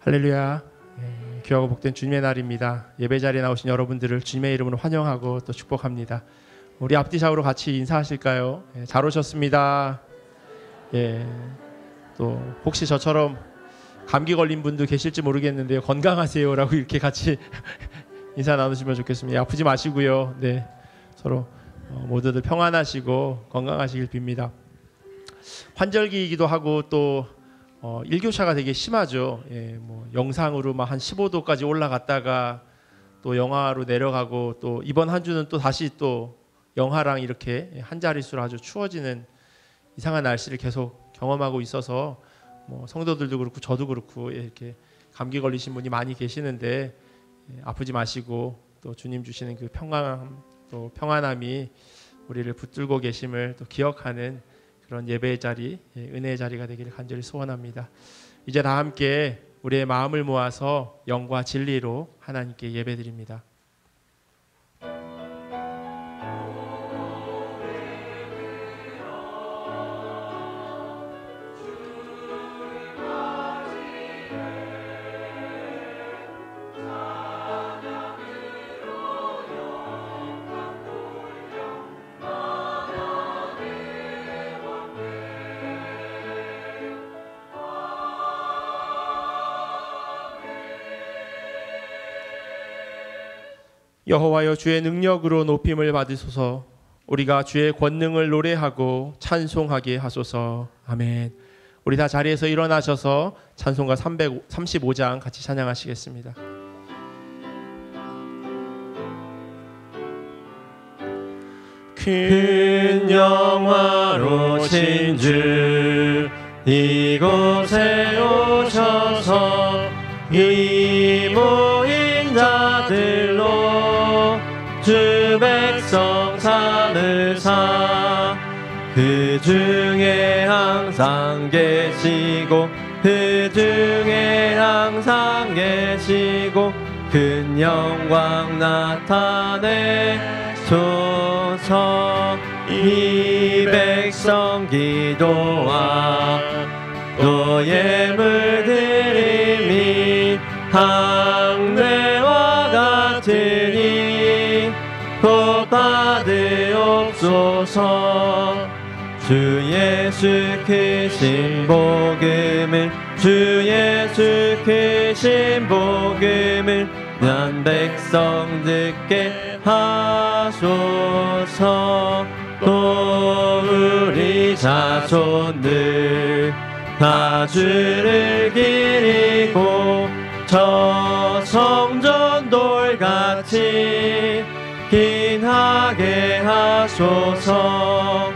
할렐루야. 귀하고 복된 주님의 날입니다. 예배 자리에 나오신 여러분들을 주님의 이름으로 환영하고 또 축복합니다. 우리 앞뒤 좌우로 같이 인사하실까요? 잘 오셨습니다. 또 혹시 저처럼 감기 걸린 분도 계실지 모르겠는데요. 건강하세요라고 이렇게 같이 인사 나누시면 좋겠습니다. 아프지 마시고요. 네, 서로 모두들 평안하시고 건강하시길 빕니다. 환절기이기도 하고 또 일교차가 되게 심하죠. 영상으로 막 한 15도까지 올라갔다가 또 영하로 내려가고 또 이번 한 주는 또 다시 또 영하랑 이렇게 한 자릿수로 아주 추워지는 이상한 날씨를 계속 경험하고 있어서 성도들도 그렇고 저도 그렇고 이렇게 감기 걸리신 분이 많이 계시는데 아프지 마시고 또 주님 주시는 그 평강 또 평안함이 우리를 붙들고 계심을 또 기억하는 그런 예배의 자리, 은혜의 자리가 되기를 간절히 소원합니다. 이제 다 함께 우리의 마음을 모아서 영과 진리로 하나님께 예배드립니다. 여호와여, 주의 능력으로 높임을 받으소서. 우리가 주의 권능을 노래하고 찬송하게 하소서. 아멘. 우리 다 자리에서 일어나셔서 찬송가 335장 같이 찬양하시겠습니다. 큰 영화로신 주 이곳에 오셔서 이 모인 자들로 주 백성 삼으사 그 중에 항상 계시고 그 중에 항상 계시고 큰 영광 나타내소서. 이 백성 기도와 또 예물 드림이 항례와 같으니 곧 받으옵소서. 주 예수 크신 복음을 주 예수 크신 복음을 난 백성 듣게 하소서. 또 우리 자손들 다 주를 기리고 저 성전 돌같이 긴하게 하소서.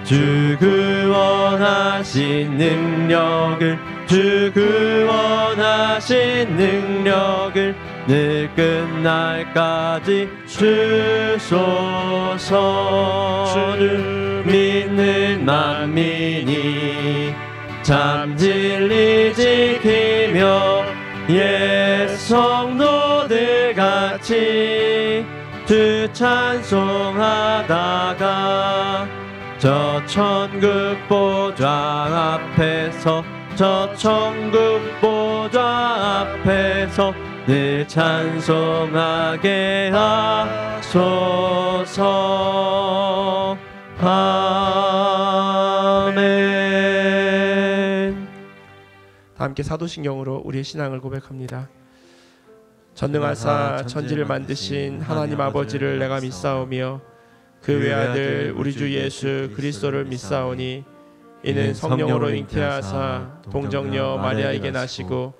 주 구원하신 능력을 주 구원하신 능력을 늘 끝날까지 주소서. 주를 믿는 만민이 참 진리 지키며 옛 성도들 같이 주 찬송하다가 저 천국 보좌 앞에서 저 천국 보좌 앞에서 늘 찬송하게 하소서. 아멘. 다 함께 사도신경으로 우리의 신앙을 고백합니다. 전능하사 천지를 만드신 하나님 아버지를 내가 믿사오며 그 외아들 우리 주 예수 그리스도를 믿사오니 이는 성령으로 잉태하사 동정녀 마리아에게 나시고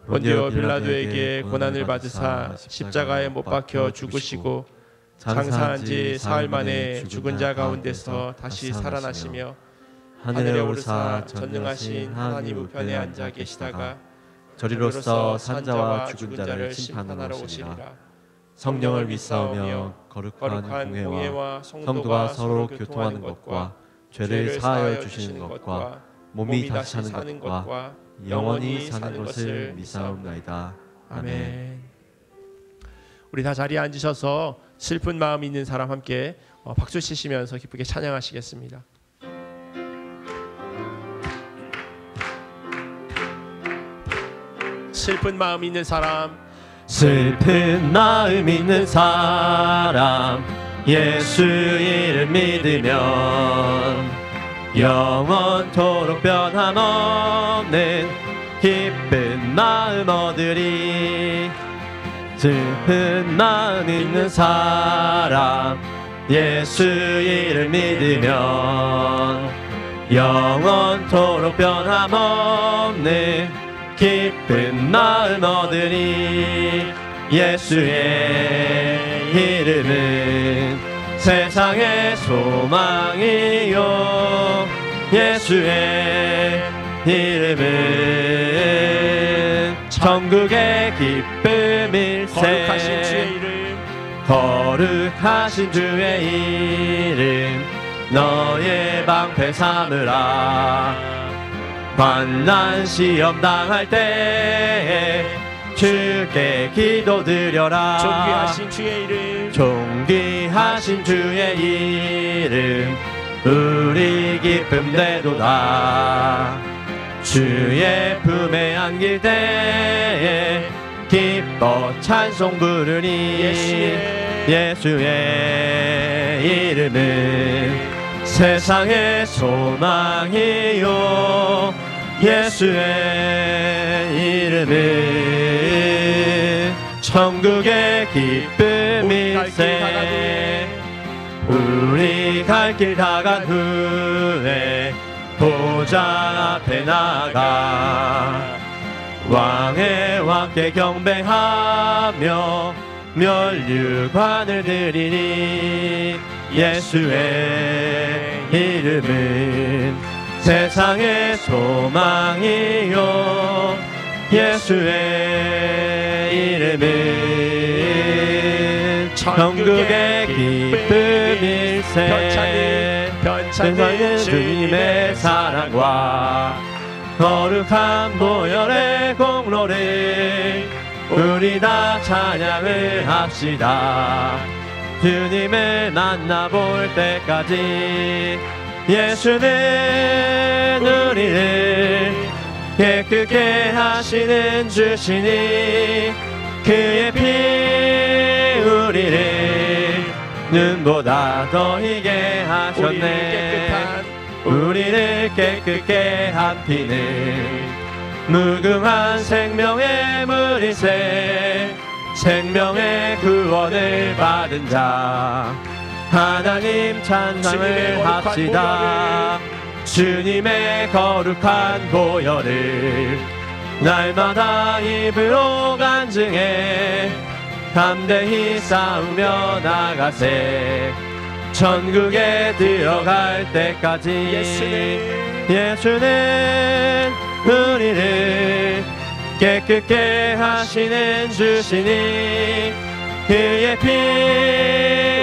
본디오 빌라도에게 고난을 받으사 십자가에 못 박혀 죽으시고 장사한 지 사흘 만에 죽은 자 가운데서 다시 살아나시며 하늘에 오르사 전능하신 하나님 우편에 앉아 계시다가 저리로서 산자와 죽은 자를 심판하러 오시리라. 성령을 믿사오며 거룩한 공회와 성도가 서로 교통하는 것과 죄를 사하여 주시는 것과 몸이 다시 사는 것과 영원히 사는 것을 믿사옵나이다. 아멘. 우리 다 자리에 앉으셔서 슬픈 마음 있는 사람 함께 박수 치시면서 기쁘게 찬양하시겠습니다. 슬픈 마음 있는 사람, 슬픈 마음 있는 사람, 예수 이름 믿으면 영원토록 변함없는 기쁜 마음 얻으리. 슬픈 마음 있는 사람, 예수 이름 믿으면 영원토록 변함없는 기쁜 마음 얻으리. 예수의 이름은 세상의 소망이요, 예수의 이름은 천국의 기쁨일세. 거룩하신 주의 이름, 거룩하신 주의 이름 너의 방패 삼으라. 환난 시험 당할 때에 주께 기도드려라. 존귀하신 주의 이름, 존귀하신 주의 이름 우리 기쁨 되도다. 주의 품에 안길 때에 기뻐 찬송 부르니. 예수의 이름은 세상의 소망이요, 예수의 이름은 천국의 기쁨일세. 우리 갈 길 다 간 후에 보좌 앞에 나가 왕의 왕께 경배하며 면류관을 드리니. 예수의 이름은 세상의 소망이요, 예수의 이름은 천국의 기쁨일세. 변찬는 주님의 사랑과 거룩한 보혈의 공로를 우리 다 찬양을 합시다. 주님을 만나볼 때까지. 예수는 우리를 깨끗게 하시는 주시니 그의 피 우리를 눈보다 더 희게 하셨네. 우리를 깨끗게 한 피는 무궁한 생명의 물이세. 생명의 구원을 받은 자 하나님 찬양을 합시다. 주님의 거룩한 보혈을 날마다 입으로 간증해 담대히 싸우며 나가세. 천국에 들어갈 때까지. 예수는 우리를 깨끗게 하시는 주시니 그의 피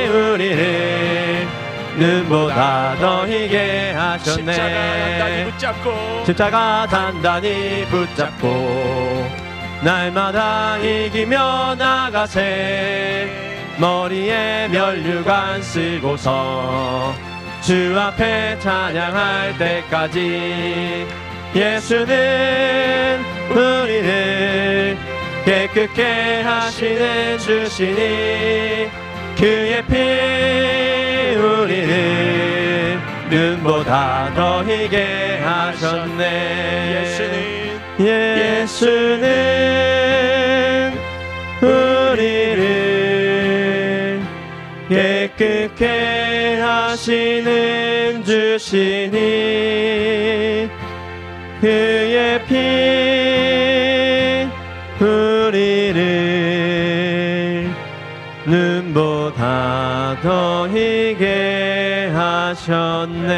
우리를 눈보다 더 희게 하셨네. 십자가 단단히 붙잡고 날마다 이기며 나가세. 머리에 면류관 쓰고서 주 앞에 찬양할 때까지. 예수는 우리를 깨끗게 하시는 주시니 그의 피 우리를 눈보다 더 희게 하셨네. 예수는 우리를 깨끗게 하시는 주시니 그의 피 우리를 눈보다 더 희게 하셨네.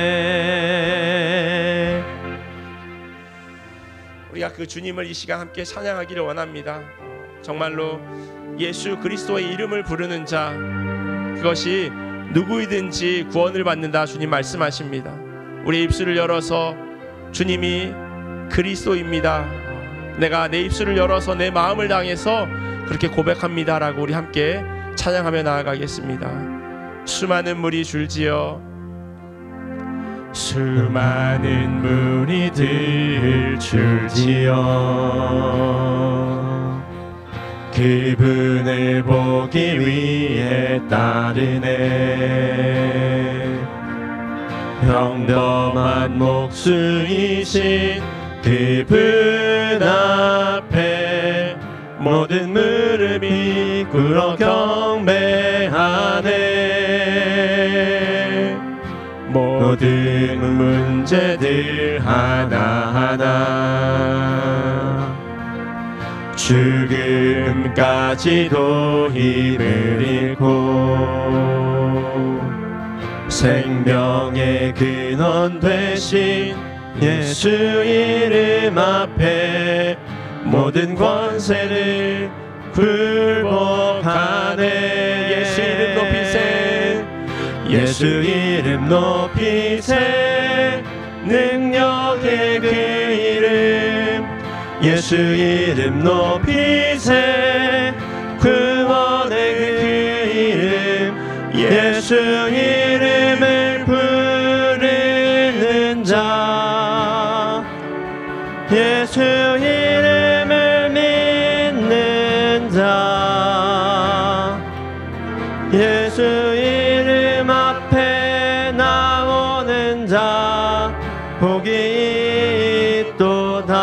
우리가 그 주님을 이 시간 함께 찬양하기를 원합니다. 정말로 예수 그리스도의 이름을 부르는 자, 그것이 누구이든지 구원을 받는다 주님 말씀하십니다. 우리 입술을 열어서 주님이 그리스도입니다, 내가 내 입술을 열어서 내 마음을 다해서 그렇게 고백합니다 라고 우리 함께 찬양하며 나아가겠습니다. 수많은 물이 줄지어 수많은 무리들 줄지어 그분을 보기 위해 따르네. 평범한 목수이신 그분 앞에 모든 무릎이 꿇어 경배하네. 모든 문제들 하나하나 죽음까지도 힘을 잃고 생명의 근원 되신 예수 이름 앞에 모든 권세를 굴복하네. 예수 이름 높이세. 예수 이름 높이세. 능력의 그 이름 예수 이름 높이세. 구원의 그 이름 예수 이름을 부르는 자 예수 이름을 믿는 자 예수 이름 앞에 나오는 자 복이 있도다.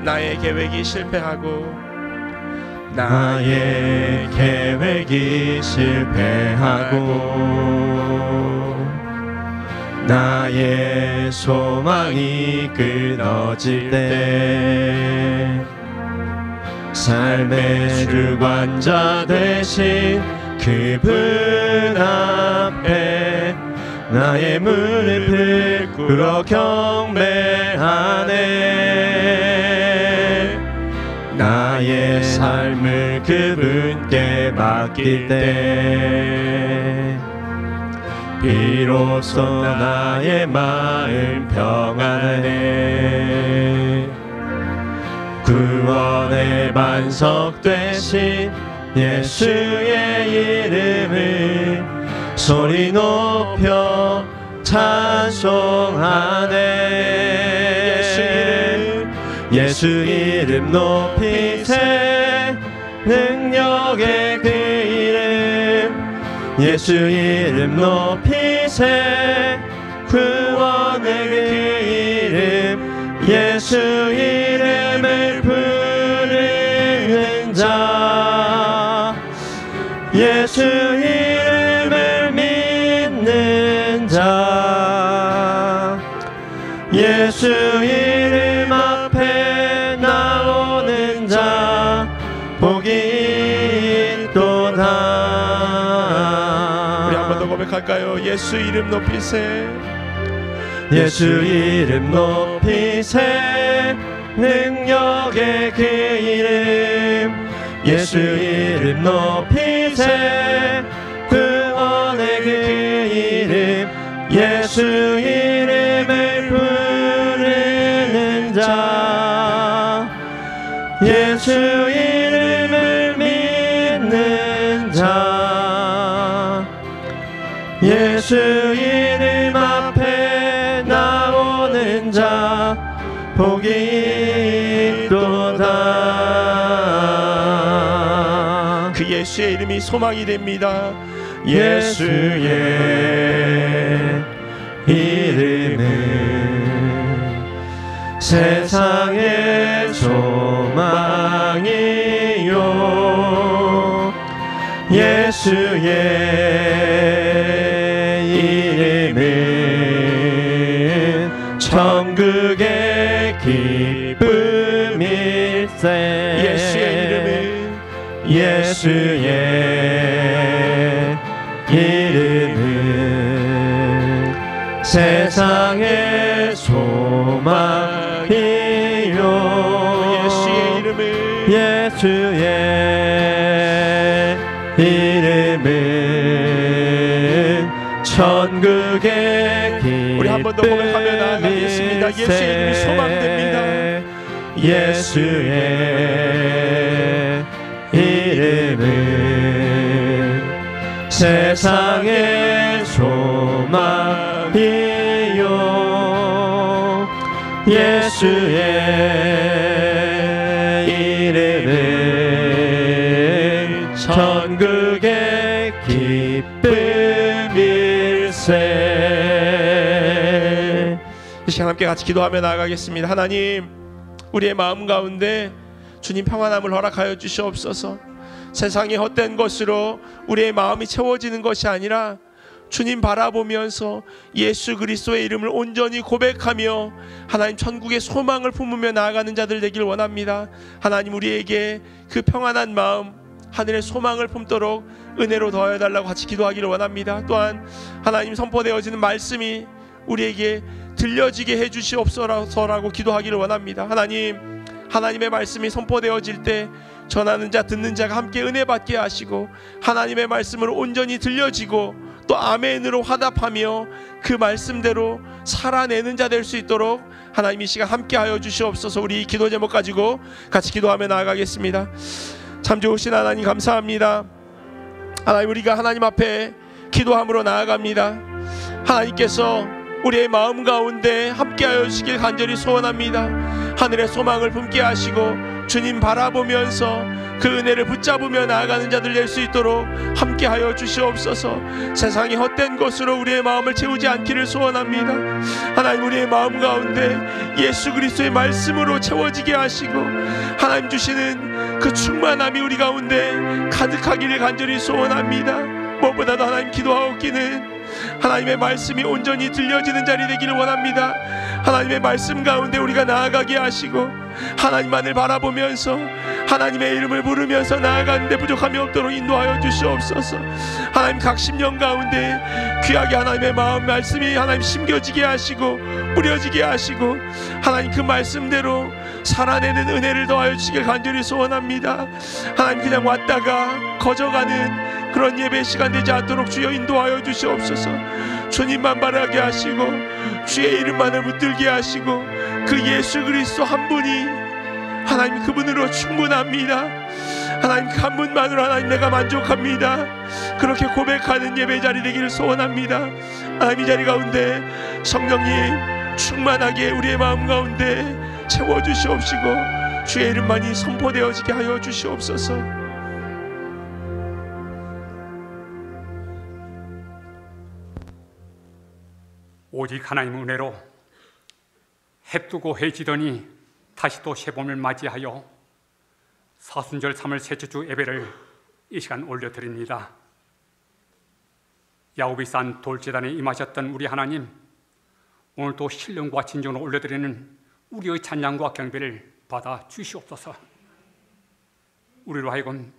나의 계획이 실패하고 나의 계획이 실패하고 나의 소망이 끊어질 때 삶의 주관자 되신 그분 앞에 나의 무릎을 꿇어 경배하네. 나의 삶을 그분께 맡길 때 비로소 나의 마음 평안해. 구원의 반석 되신 예수의 이름을 소리 높여 찬송하네. 예수 이름 높이세. 능력의 그 이름 예수 이름 높이세. 구원의 그 이름 예수 이름을 부르는 자 예수 이름을 믿는 자 예수 이름 앞에 나오는 자 복이 있도다. 우리 한 번 더 고백할까요? 예수 이름 높이세. 예수 이름 높이세. 능력의 그 이름 예수 이름 높이세. 구원의 그 이름 예수 이름을 부르는 자 예수 이름을 믿는 자 예수 이름 앞에 나오는 자 복이 있도다. 그 예수의 이름이 소망이 됩니다. 예수의 이름은 세상의 소망이요 예수의 이름은 천국의 기쁨일세. 예수의 이름은 예수의 이름은 세상의 소망이요 예수의 이름은 예수의 이름은 천국의 기쁨일세. 우리 한 번 더 고백하며 나아가겠습니다. 예수의 이름이 소망됩니다. 예수의 이름은 세상의 소망이요 예수의 주세. 이 시간 함께 같이 기도하며 나아가겠습니다. 하나님, 우리의 마음 가운데 주님 평안함을 허락하여 주시옵소서. 세상의 헛된 것으로 우리의 마음이 채워지는 것이 아니라 주님 바라보면서 예수 그리스도의 이름을 온전히 고백하며 하나님 천국의 소망을 품으며 나아가는 자들 되길 원합니다. 하나님, 우리에게 그 평안한 마음, 하늘의 소망을 품도록 은혜로 더하여달라고 같이 기도하기를 원합니다. 또한 하나님, 선포되어지는 말씀이 우리에게 들려지게 해주시옵소서라고 기도하기를 원합니다. 하나님, 하나님의 말씀이 선포되어질 때 전하는 자 듣는 자가 함께 은혜 받게 하시고 하나님의 말씀을 온전히 들려지고 또 아멘으로 화답하며 그 말씀대로 살아내는 자 될 수 있도록 하나님 이 시간 함께하여 주시옵소서. 우리 기도 제목 가지고 같이 기도하며 나아가겠습니다. 참 좋으신 하나님, 감사합니다. 하나님, 우리가 하나님 앞에 기도함으로 나아갑니다. 하나님께서 우리의 마음 가운데 함께하여 주시길 간절히 소원합니다. 하늘의 소망을 품게 하시고 주님 바라보면서 그 은혜를 붙잡으며 나아가는 자들 될 수 있도록 함께하여 주시옵소서. 세상이 헛된 것으로 우리의 마음을 채우지 않기를 소원합니다. 하나님, 우리의 마음 가운데 예수 그리스도의 말씀으로 채워지게 하시고 하나님 주시는 그 충만함이 우리 가운데 가득하기를 간절히 소원합니다. 무엇보다도 하나님, 기도하옵기는 하나님의 말씀이 온전히 들려지는 자리 되기를 원합니다. 하나님의 말씀 가운데 우리가 나아가게 하시고 하나님만을 바라보면서 하나님의 이름을 부르면서 나아가는데 부족함이 없도록 인도하여 주시옵소서. 하나님, 각 심령 가운데 귀하게 하나님의 마음 말씀이 하나님 심겨지게 하시고 뿌려지게 하시고 하나님 그 말씀대로 살아내는 은혜를 더하여 주시길 간절히 소원합니다. 하나님, 그냥 왔다가 거저가는 그런 예배 시간 되지 않도록 주여 인도하여 주시옵소서. 주님만 바라게 하시고 주의 이름만을 붙들게 하시고 그 예수 그리스도 한 분이 하나님, 그분으로 충분합니다. 하나님, 그 한 분만으로 하나님 내가 만족합니다. 그렇게 고백하는 예배 자리 되기를 소원합니다. 하나님, 이 자리 가운데 성령님 충만하게 우리의 마음 가운데 채워주시옵시고 주의 이름만이 선포되어지게 하여 주시옵소서. 오직 하나님의 은혜로 해 뜨고 해 지더니 다시 또 새봄을 맞이하여 사순절 3월 셋째 주 예배를 이 시간 올려드립니다. 야곱이 쌓은 돌제단에 임하셨던 우리 하나님, 오늘도 신령과 진정으로 올려드리는 우리의 찬양과 경배를 받아 주시옵소서. 우리로 하여금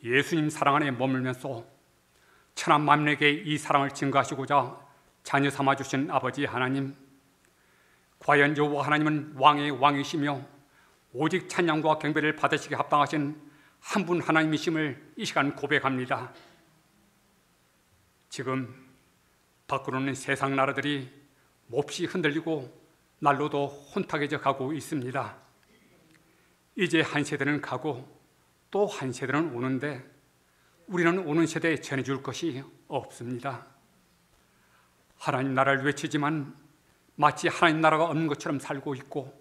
예수님 사랑 안에 머물면서 천한 만민에게 이 사랑을 증거하시고자 자녀 삼아주신 아버지 하나님, 과연 여호와 하나님은 왕의 왕이시며 오직 찬양과 경배를 받으시기에 합당하신 한 분 하나님이심을 이 시간 고백합니다. 지금 밖으로는 세상 나라들이 몹시 흔들리고 날로도 혼탁해져 가고 있습니다. 이제 한 세대는 가고 또 한 세대는 오는데 우리는 오는 세대에 전해줄 것이 없습니다. 하나님 나라를 외치지만 마치 하나님 나라가 없는 것처럼 살고 있고,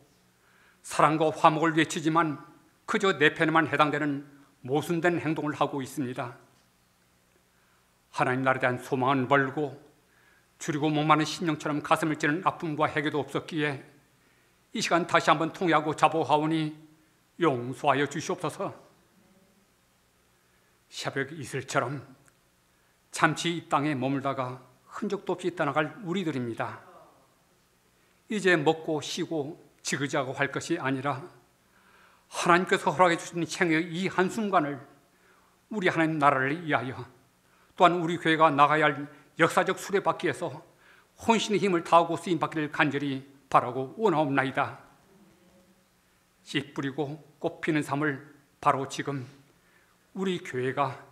사랑과 화목을 외치지만 그저 내 편에만 해당되는 모순된 행동을 하고 있습니다. 하나님 나라에 대한 소망은 멀고 줄이고 목마른 심령처럼 가슴을 찌는 아픔과 해결도 없었기에 이 시간 다시 한번 통회하고 자복하오니 용서하여 주시옵소서. 새벽 이슬처럼 잠시 이 땅에 머물다가 흔적도 없이 떠나갈 우리들입니다. 이제 먹고 쉬고 지그재그하고 할 것이 아니라 하나님께서 허락해 주신 생애의 이 한순간을 우리 하나님 나라를 위하여, 또한 우리 교회가 나가야 할 역사적 수레바퀴에서 혼신의 힘을 다하고 쓰임받기를 간절히 바라고 원하옵나이다. 씨 뿌리고 꽃 피는 삶을 바로 지금 우리 교회가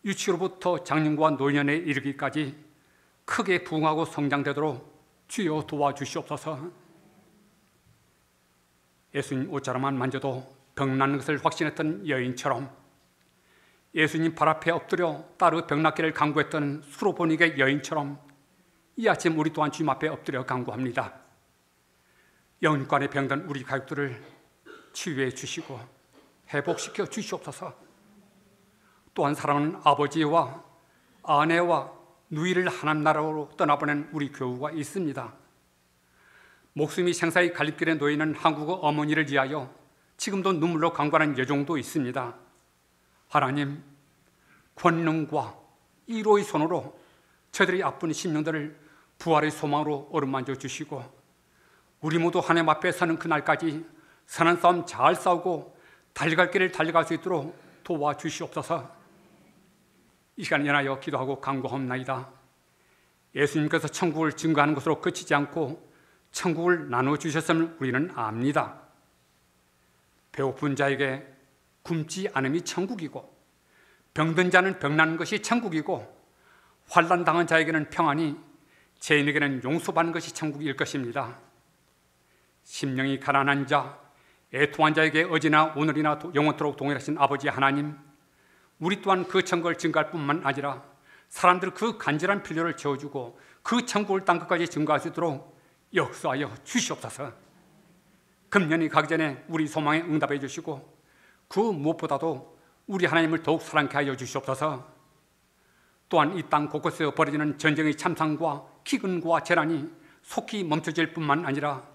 유치로부터 장년과 노년에 이르기까지 크게 부흥하고 성장되도록 주여 도와주시옵소서. 예수님 옷자락만 만져도 병나는 것을 확신했던 여인처럼, 예수님 발 앞에 엎드려 따르 병낫기를 간구했던 수로보닉의 여인처럼 이 아침 우리 또한 주님 앞에 엎드려 간구합니다. 영육간에 병든 우리 가족들을 치유해 주시고 회복시켜 주시옵소서. 또한 사랑하는 아버지와 아내와 누이를 하나님 나라로 떠나보낸 우리 교우가 있습니다. 목숨이 생사의 갈림길에 놓이는 한국어 어머니를 위하여 지금도 눈물로 간구하는 여종도 있습니다. 하나님, 권능과 이로의 손으로 저들의 아픈 심령들을 부활의 소망으로 어루만져 주시고 우리 모두 하나님 앞에 서는 그날까지 선한 싸움 잘 싸우고 달려갈 길을 달려갈 수 있도록 도와주시옵소서. 이 시간 연하여 기도하고 간구하옵나이다. 예수님께서 천국을 증거하는 것으로 그치지 않고 천국을 나눠주셨음을 우리는 압니다. 배고픈 자에게 굶지 않음이 천국이고 병든 자는 병나는 것이 천국이고 환난 당한 자에게는 평안이 죄인에게는 용서받는 것이 천국일 것입니다. 심령이 가난한 자, 애통한 자에게 어제나 오늘이나 영원토록 동일하신 아버지 하나님, 우리 또한 그 천국을 증거할 뿐만 아니라 사람들 그 간절한 필요를 채워주고 그 천국을 땅 끝까지 증거할 수 있도록 역사하여 주시옵소서. 금년이 가기 전에 우리 소망에 응답해 주시고 그 무엇보다도 우리 하나님을 더욱 사랑케 하여 주시옵소서. 또한 이 땅 곳곳에서 벌어지는 전쟁의 참상과 기근과 재난이 속히 멈춰질 뿐만 아니라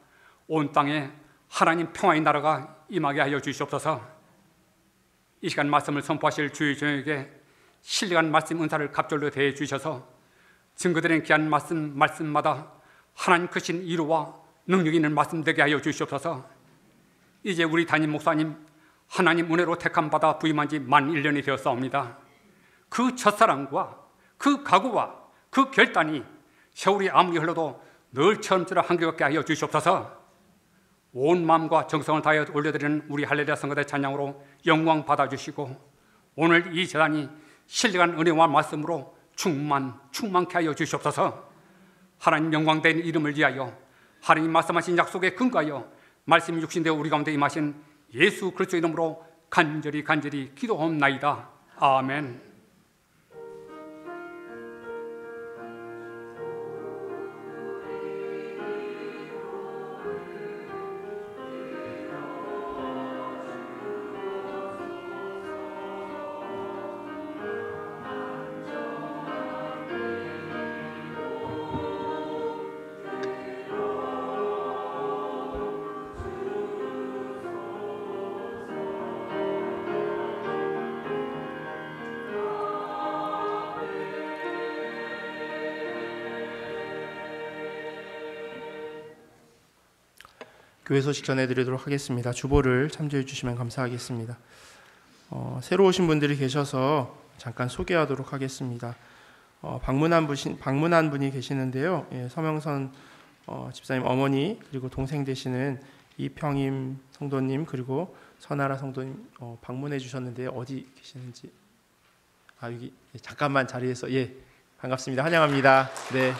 온 땅에 하나님 평화의 나라가 임하게 하여 주시옵소서. 이 시간 말씀을 선포하실 주의 종에게 신령한 말씀 은사를 갑절로 대해 주셔서 증거드린 귀한 말씀마다 하나님 크신 이루와 능력 있는 말씀 되게 하여 주시옵소서. 이제 우리 담임 목사님 하나님 은혜로 택함 받아 부임한 지 만 1년이 되었사옵니다. 그 첫사랑과 그 각오와 그 결단이 세월이 아무리 흘러도 늘 처음처럼 한결같게 하여 주시옵소서. 온 마음과 정성을 다하여 올려드리는 우리 할렐루야 성가대 찬양으로 영광 받아주시고 오늘 이 재단이 신령한 은혜와 말씀으로 충만케 하여 주시옵소서. 하나님 영광된 이름을 위하여 하나님 말씀하신 약속에 근거하여 말씀이 육신되어 우리 가운데 임하신 예수 그리스도 이름으로 간절히 기도하옵나이다. 아멘. 교회 소식 전해드리도록 하겠습니다. 주보를 참조해 주시면 감사하겠습니다. 새로 오신 분들이 계셔서 잠깐 소개하도록 하겠습니다. 방문한 분이 계시는데요. 서명선 집사님 어머니 그리고 동생 되시는 이평임 성도님 그리고 선아라 성도님 방문해 주셨는데요. 어디 계시는지 여기 잠깐만 자리에서 반갑습니다. 환영합니다. 네.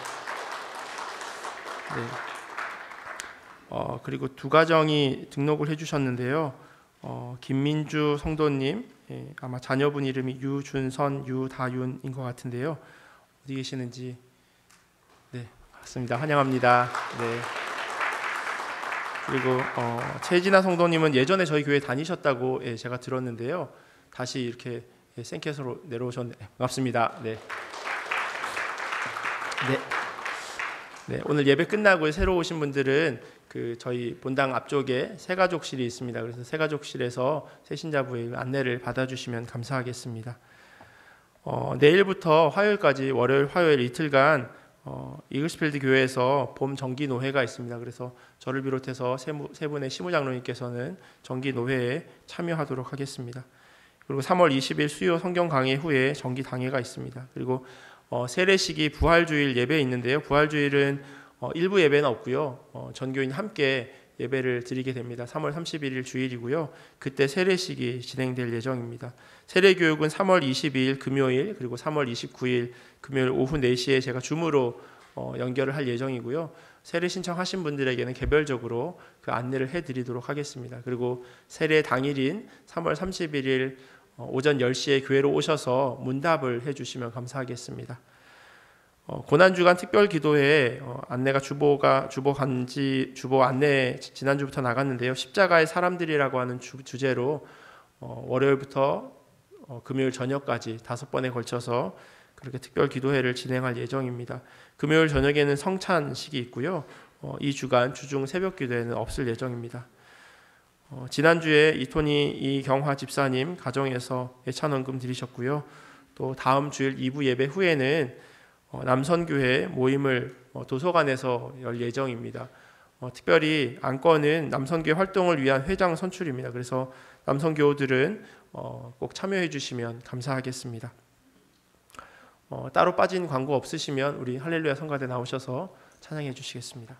그리고 두 가정이 등록을 해주셨는데요. 김민주 성도님, 아마 자녀분 이름이 유준선, 유다윤인 것 같은데요. 어디 계시는지, 맞습니다. 환영합니다. 네. 그리고 최진아 성도님은 예전에 저희 교회 다니셨다고 제가 들었는데요. 다시 이렇게 생캐스로 내려오셨네요. 반갑습니다. 네. 오늘 예배 끝나고 새로 오신 분들은 저희 본당 앞쪽에 새가족실이 있습니다. 그래서 새가족실에서 새신자부의 안내를 받아주시면 감사하겠습니다. 내일부터 화요일까지 월요일, 화요일 이틀간 이글스필드 교회에서 봄 정기 노회가 있습니다. 그래서 저를 비롯해서 세 분의 시무장로님께서는 정기 노회에 참여하도록 하겠습니다. 그리고 3월 20일 수요 성경 강의 후에 정기 당회가 있습니다. 그리고 세례식이 부활주일 예배 있는데요. 부활주일은 일부 예배는 없고요. 전교인 함께 예배를 드리게 됩니다. 3월 31일 주일이고요. 그때 세례식이 진행될 예정입니다. 세례교육은 3월 22일 금요일 그리고 3월 29일 금요일 오후 4시에 제가 줌으로 연결을 할 예정이고요. 세례 신청하신 분들에게는 개별적으로 그 안내를 해드리도록 하겠습니다. 그리고 세례 당일인 3월 31일 오전 10시에 교회로 오셔서 문답을 해주시면 감사하겠습니다. 고난주간 특별기도회 안내가 주보 안내 지난주부터 나갔는데요. 십자가의 사람들이라고 하는 주제로 월요일부터 금요일 저녁까지 5번에 걸쳐서 그렇게 특별 기도회를 진행할 예정입니다. 금요일 저녁에는 성찬식이 있고요. 이 주간 주중 새벽 기도회는 없을 예정입니다. 지난주에 이경화 집사님 가정에서 예찬원금 드리셨고요. 또 다음 주일 2부 예배 후에는 남선교회 모임을 도서관에서 열 예정입니다. 특별히 안건은 남선교회 활동을 위한 회장 선출입니다. 그래서 남선교우들은 꼭 참여해 주시면 감사하겠습니다. 따로 빠진 광고 없으시면 우리 할렐루야 성가대 나오셔서 찬양해 주시겠습니다.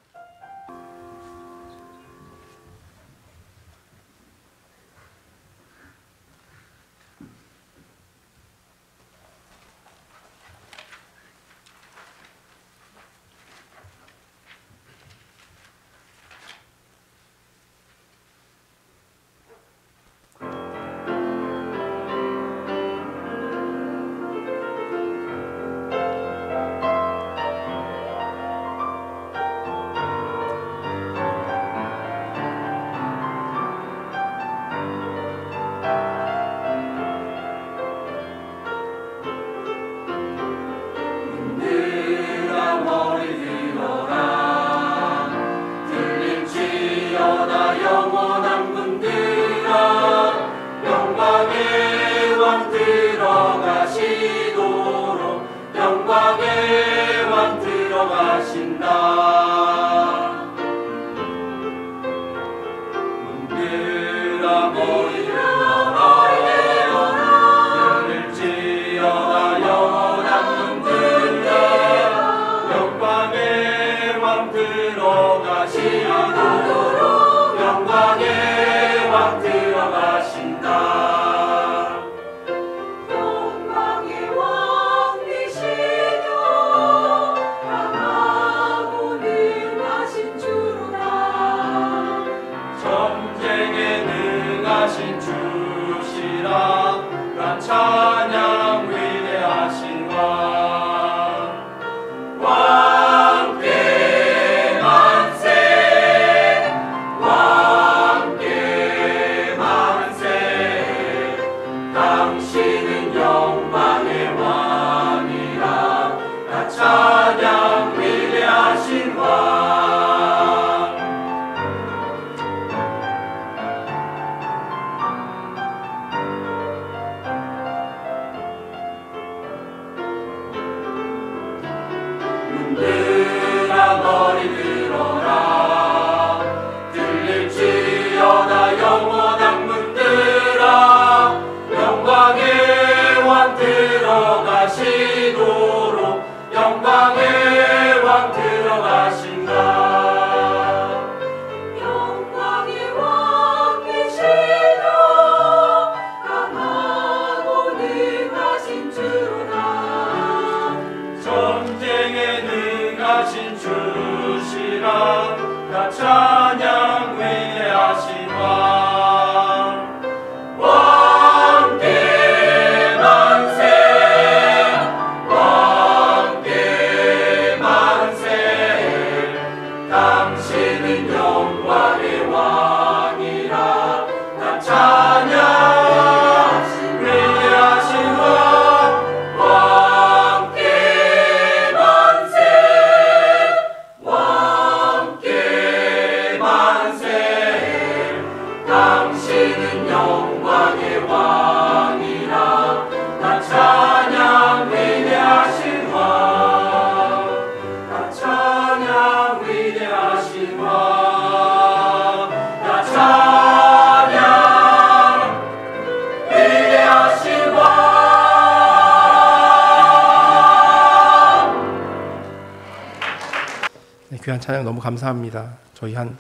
귀한 찬양 너무 감사합니다. 저희 한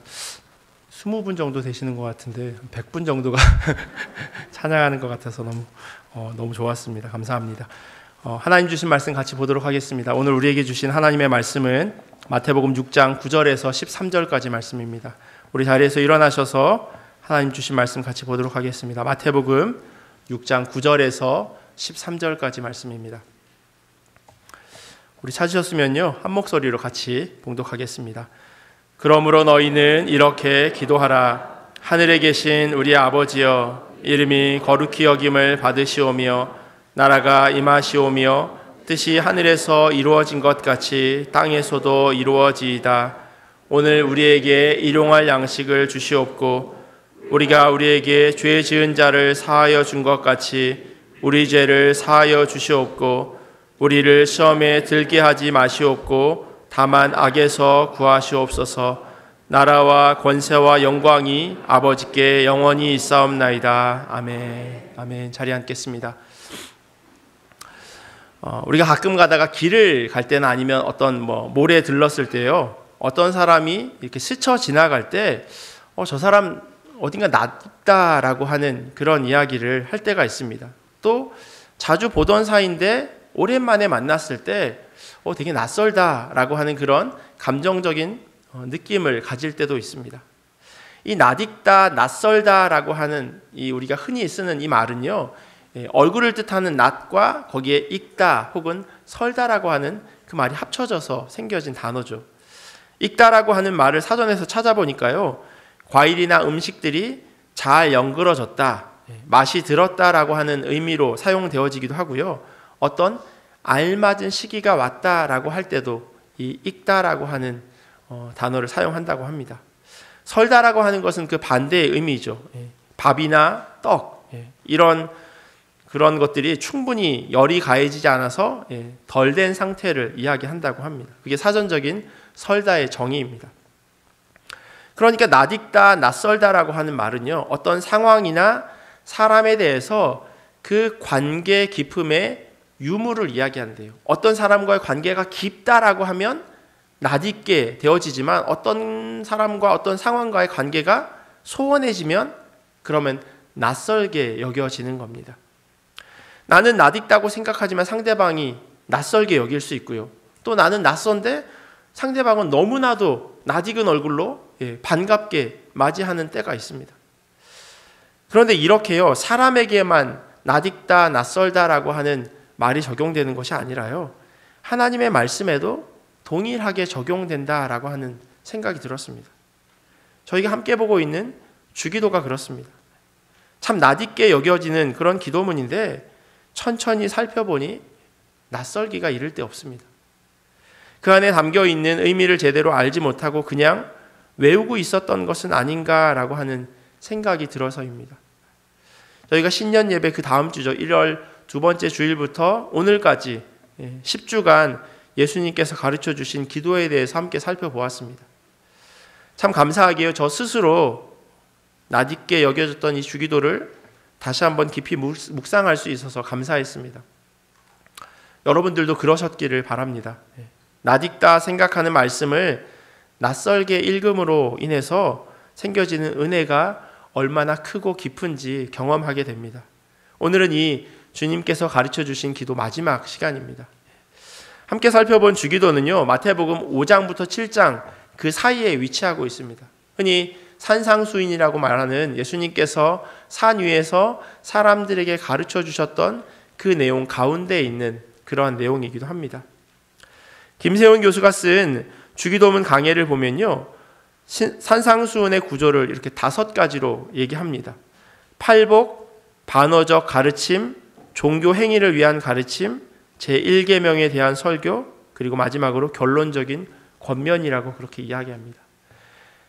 20분 정도 되시는 것 같은데 100분 정도가 찬양하는 것 같아서 너무 좋았습니다. 감사합니다. 하나님 주신 말씀 같이 보도록 하겠습니다. 오늘 우리에게 주신 하나님의 말씀은 마태복음 6장 9절에서 13절까지 말씀입니다. 우리 자리에서 일어나셔서 하나님 주신 말씀 같이 보도록 하겠습니다. 마태복음 6장 9절에서 13절까지 말씀입니다. 우리 찾으셨으면요, 한 목소리로 같이 봉독하겠습니다. 그러므로 너희는 이렇게 기도하라. 하늘에 계신 우리 아버지여, 이름이 거룩히 여김을 받으시오며 나라가 임하시오며 뜻이 하늘에서 이루어진 것 같이 땅에서도 이루어지이다. 오늘 우리에게 일용할 양식을 주시옵고 우리가 우리에게 죄 지은 자를 사하여 준 것 같이 우리 죄를 사하여 주시옵고 우리를 시험에 들게 하지 마시옵고 다만 악에서 구하시옵소서. 나라와 권세와 영광이 아버지께 영원히 있사옵나이다. 아멘. 아멘. 자리에 앉겠습니다. 우리가 가끔 가다가 길을 갈 때나 아니면 어떤 모래에 들렀을 때요, 어떤 사람이 이렇게 스쳐 지나갈 때 저 사람 어딘가 낯다라고 하는 그런 이야기를 할 때가 있습니다. 또 자주 보던 사이인데 오랜만에 만났을 때 되게 낯설다라고 하는 그런 감정적인 느낌을 가질 때도 있습니다. 이 낯익다, 낯설다라고 하는 이 우리가 흔히 쓰는 이 말은요, 얼굴을 뜻하는 낯과 거기에 익다 혹은 설다라고 하는 그 말이 합쳐져서 생겨진 단어죠. 익다라고 하는 말을 사전에서 찾아보니까요, 과일이나 음식들이 잘 연그러졌다, 맛이 들었다라고 하는 의미로 사용되어지기도 하고요, 어떤 알맞은 시기가 왔다라고 할 때도 이 익다라고 하는 단어를 사용한다고 합니다. 설다라고 하는 것은 그 반대의 의미죠. 밥이나 떡, 그런 것들이 충분히 열이 가해지지 않아서 덜 된 상태를 이야기한다고 합니다. 그게 사전적인 설다의 정의입니다. 그러니까 낯익다, 낯설다라고 하는 말은요, 어떤 상황이나 사람에 대해서 그 관계 깊음의 유무를 이야기한대요. 어떤 사람과의 관계가 깊다라고 하면 낯익게 되어지지만 어떤 사람과 어떤 상황과의 관계가 소원해지면 그러면 낯설게 여겨지는 겁니다. 나는 낯익다고 생각하지만 상대방이 낯설게 여길 수 있고요. 또 나는 낯선데 상대방은 너무나도 낯익은 얼굴로 반갑게 맞이하는 때가 있습니다. 그런데 이렇게요, 사람에게만 낯익다, 낯설다라고 하는 말이 적용되는 것이 아니라요, 하나님의 말씀에도 동일하게 적용된다라고 하는 생각이 들었습니다. 저희가 함께 보고 있는 주기도가 그렇습니다. 참 낯익게 여겨지는 그런 기도문인데 천천히 살펴보니 낯설기가 이를 데 없습니다. 그 안에 담겨있는 의미를 제대로 알지 못하고 그냥 외우고 있었던 것은 아닌가라고 하는 생각이 들어서입니다. 저희가 신년 예배 그 다음 주죠. 1월 두 번째 주일부터 오늘까지 10주간 예수님께서 가르쳐 주신 기도에 대해서 함께 살펴보았습니다. 참 감사하게요, 저 스스로 낯익게 여겨졌던 이 주기도를 다시 한번 깊이 묵상할 수 있어서 감사했습니다. 여러분들도 그러셨기를 바랍니다. 낯익다 생각하는 말씀을 낯설게 읽음으로 인해서 생겨지는 은혜가 얼마나 크고 깊은지 경험하게 됩니다. 오늘은 이 주님께서 가르쳐 주신 기도 마지막 시간입니다. 함께 살펴본 주기도는요, 마태복음 5장부터 7장 그 사이에 위치하고 있습니다. 흔히 산상수인이라고 말하는 예수님께서 산 위에서 사람들에게 가르쳐 주셨던 그 내용 가운데 있는 그러한 내용이기도 합니다. 김세훈 교수가 쓴 주기도문 강해를 보면요, 산상수훈의 구조를 이렇게 5가지로 얘기합니다. 팔복, 반어적 가르침, 종교 행위를 위한 가르침, 제1계명에 대한 설교, 그리고 마지막으로 결론적인 권면이라고 그렇게 이야기합니다.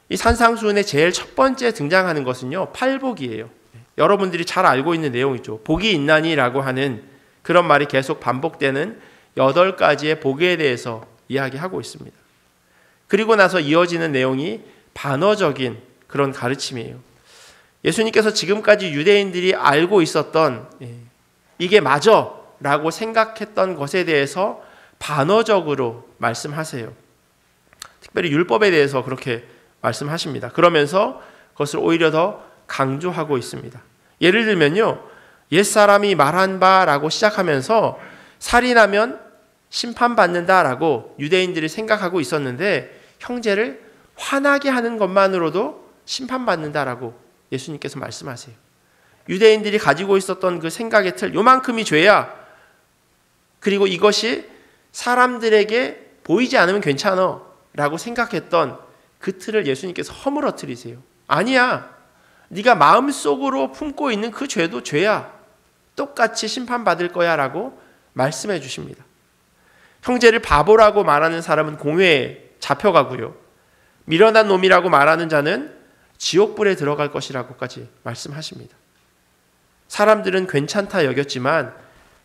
이 산상수훈의 제일 첫 번째 등장하는 것은요, 팔복이에요. 여러분들이 잘 알고 있는 내용이죠. 복이 있나니라고 하는 그런 말이 계속 반복되는 8가지의 복에 대해서 이야기하고 있습니다. 그리고 나서 이어지는 내용이 반어적인 그런 가르침이에요. 예수님께서 지금까지 유대인들이 알고 있었던 이게 맞아 라고 생각했던 것에 대해서 반어적으로 말씀하세요. 특별히 율법에 대해서 그렇게 말씀하십니다. 그러면서 그것을 오히려 더 강조하고 있습니다. 예를 들면요, 옛사람이 말한 바라고 시작하면서 살인하면 심판받는다라고 유대인들이 생각하고 있었는데 형제를 화나게 하는 것만으로도 심판받는다라고 예수님께서 말씀하세요. 유대인들이 가지고 있었던 그 생각의 틀, 요만큼이 죄야. 그리고 이것이 사람들에게 보이지 않으면 괜찮아 라고 생각했던 그 틀을 예수님께서 허물어뜨리세요. 아니야. 네가 마음속으로 품고 있는 그 죄도 죄야. 똑같이 심판받을 거야 라고 말씀해 주십니다. 형제를 바보라고 말하는 사람은 공회에 잡혀가고요. 미련한 놈이라고 말하는 자는 지옥불에 들어갈 것이라고까지 말씀하십니다. 사람들은 괜찮다 여겼지만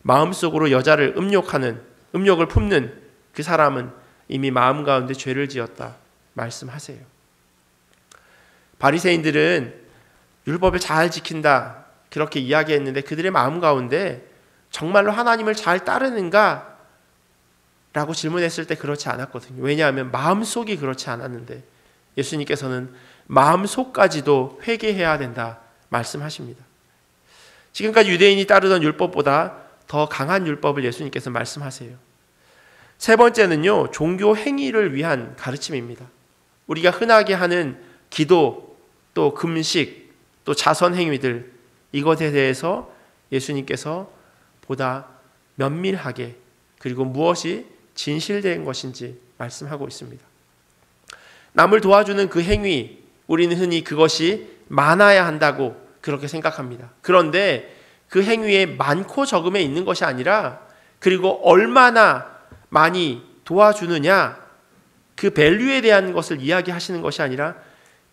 마음속으로 여자를 음욕을 품는 그 사람은 이미 마음 가운데 죄를 지었다 말씀하세요. 바리새인들은 율법을 잘 지킨다 그렇게 이야기했는데 그들의 마음 가운데 정말로 하나님을 잘 따르는가? 라고 질문했을 때 그렇지 않았거든요. 왜냐하면 마음속이 그렇지 않았는데 예수님께서는 마음속까지도 회개해야 된다 말씀하십니다. 지금까지 유대인이 따르던 율법보다 더 강한 율법을 예수님께서 말씀하세요. 세 번째는요, 종교 행위를 위한 가르침입니다. 우리가 흔하게 하는 기도, 또 금식, 또 자선 행위들, 이것에 대해서 예수님께서 보다 면밀하게 그리고 무엇이 진실된 것인지 말씀하고 있습니다. 남을 도와주는 그 행위, 우리는 흔히 그것이 많아야 한다고 그렇게 생각합니다. 그런데 그 행위에 많고 적음에 있는 것이 아니라 그리고 얼마나 많이 도와주느냐, 그 밸류에 대한 것을 이야기하시는 것이 아니라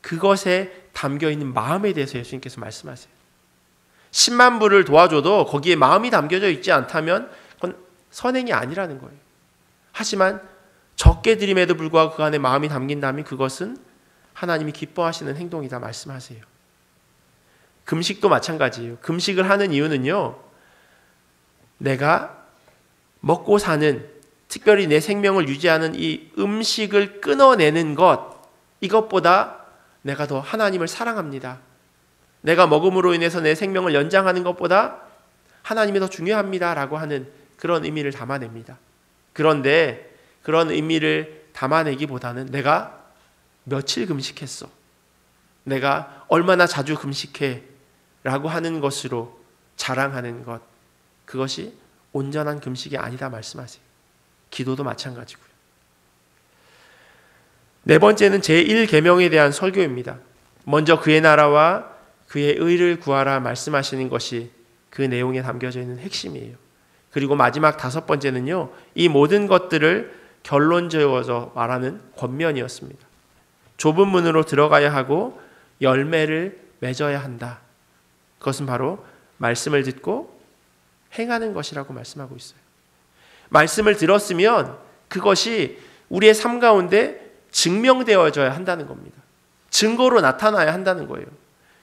그것에 담겨있는 마음에 대해서 예수님께서 말씀하세요. 10만 불을 도와줘도 거기에 마음이 담겨져 있지 않다면 그건 선행이 아니라는 거예요. 하지만 적게 드림에도 불구하고 그 안에 마음이 담긴다면 그것은 하나님이 기뻐하시는 행동이다 말씀하세요. 금식도 마찬가지예요. 금식을 하는 이유는요, 내가 먹고 사는, 특별히 내 생명을 유지하는 이 음식을 끊어내는 것, 이것보다 내가 더 하나님을 사랑합니다. 내가 먹음으로 인해서 내 생명을 연장하는 것보다 하나님이 더 중요합니다 라고 하는 그런 의미를 담아냅니다. 그런데 그런 의미를 담아내기보다는 내가 며칠 금식했어, 내가 얼마나 자주 금식해 라고 하는 것으로 자랑하는 것, 그것이 온전한 금식이 아니다 말씀하세요. 기도도 마찬가지고요. 네 번째는 제1계명에 대한 설교입니다. 먼저 그의 나라와 그의 의를 구하라 말씀하시는 것이 그 내용에 담겨져 있는 핵심이에요. 그리고 마지막 다섯 번째는요, 이 모든 것들을 결론지어서 말하는 권면이었습니다. 좁은 문으로 들어가야 하고 열매를 맺어야 한다. 그것은 바로 말씀을 듣고 행하는 것이라고 말씀하고 있어요. 말씀을 들었으면 그것이 우리의 삶 가운데 증명되어져야 한다는 겁니다. 증거로 나타나야 한다는 거예요.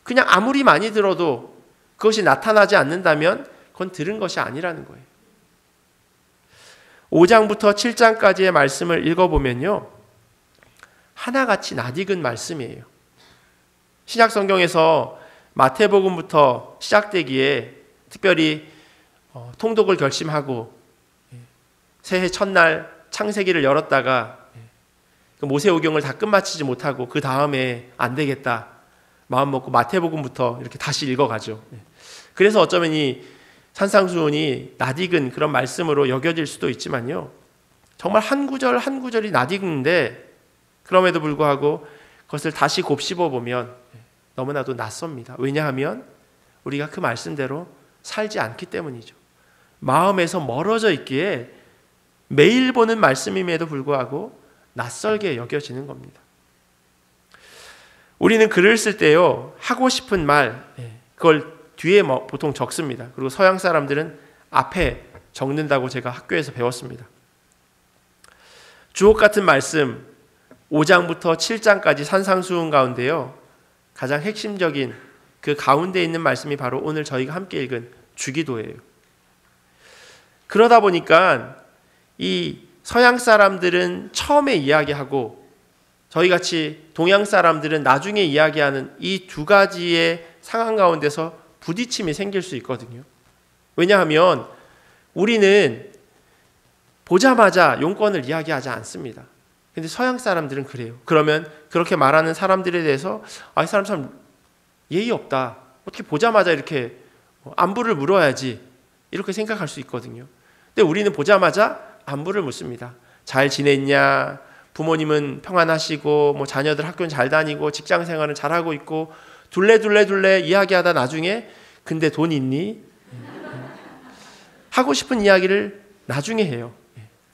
그냥 아무리 많이 들어도 그것이 나타나지 않는다면 그건 들은 것이 아니라는 거예요. 5장부터 7장까지의 말씀을 읽어보면요, 하나같이 낯익은 말씀이에요. 신약 성경에서 마태복음부터 시작되기에 특별히 통독을 결심하고 새해 첫날 창세기를 열었다가 모세오경을 다 끝마치지 못하고 그 다음에 안 되겠다 마음 먹고 마태복음부터 이렇게 다시 읽어가죠. 그래서 어쩌면 이 산상수훈이 낯익은 그런 말씀으로 여겨질 수도 있지만요, 정말 한 구절 한 구절이 낯익은데 그럼에도 불구하고 그것을 다시 곱씹어 보면 너무나도 낯섭니다. 왜냐하면 우리가 그 말씀대로 살지 않기 때문이죠. 마음에서 멀어져 있기에 매일 보는 말씀임에도 불구하고 낯설게 여겨지는 겁니다. 우리는 글을 쓸 때요, 하고 싶은 말, 그걸 뒤에 보통 적습니다. 그리고 서양 사람들은 앞에 적는다고 제가 학교에서 배웠습니다. 주옥 같은 말씀 5장부터 7장까지 산상수훈 가운데요, 가장 핵심적인 그 가운데 있는 말씀이 바로 오늘 저희가 함께 읽은 주기도예요. 그러다 보니까 이 서양 사람들은 처음에 이야기하고 저희같이 동양 사람들은 나중에 이야기하는 이 두 가지의 상황 가운데서 부딪힘이 생길 수 있거든요. 왜냐하면 우리는 보자마자 용건을 이야기하지 않습니다. 근데 서양 사람들은 그래요. 그러면 그렇게 말하는 사람들에 대해서 이 사람 참 예의 없다, 어떻게 보자마자 이렇게 안부를 물어야지, 이렇게 생각할 수 있거든요. 근데 우리는 보자마자 안부를 묻습니다. 잘 지냈냐, 부모님은 평안하시고, 뭐 자녀들 학교는 잘 다니고, 직장 생활은 잘하고 있고, 둘레 이야기하다 나중에 근데 돈 있니? 하고 싶은 이야기를 나중에 해요.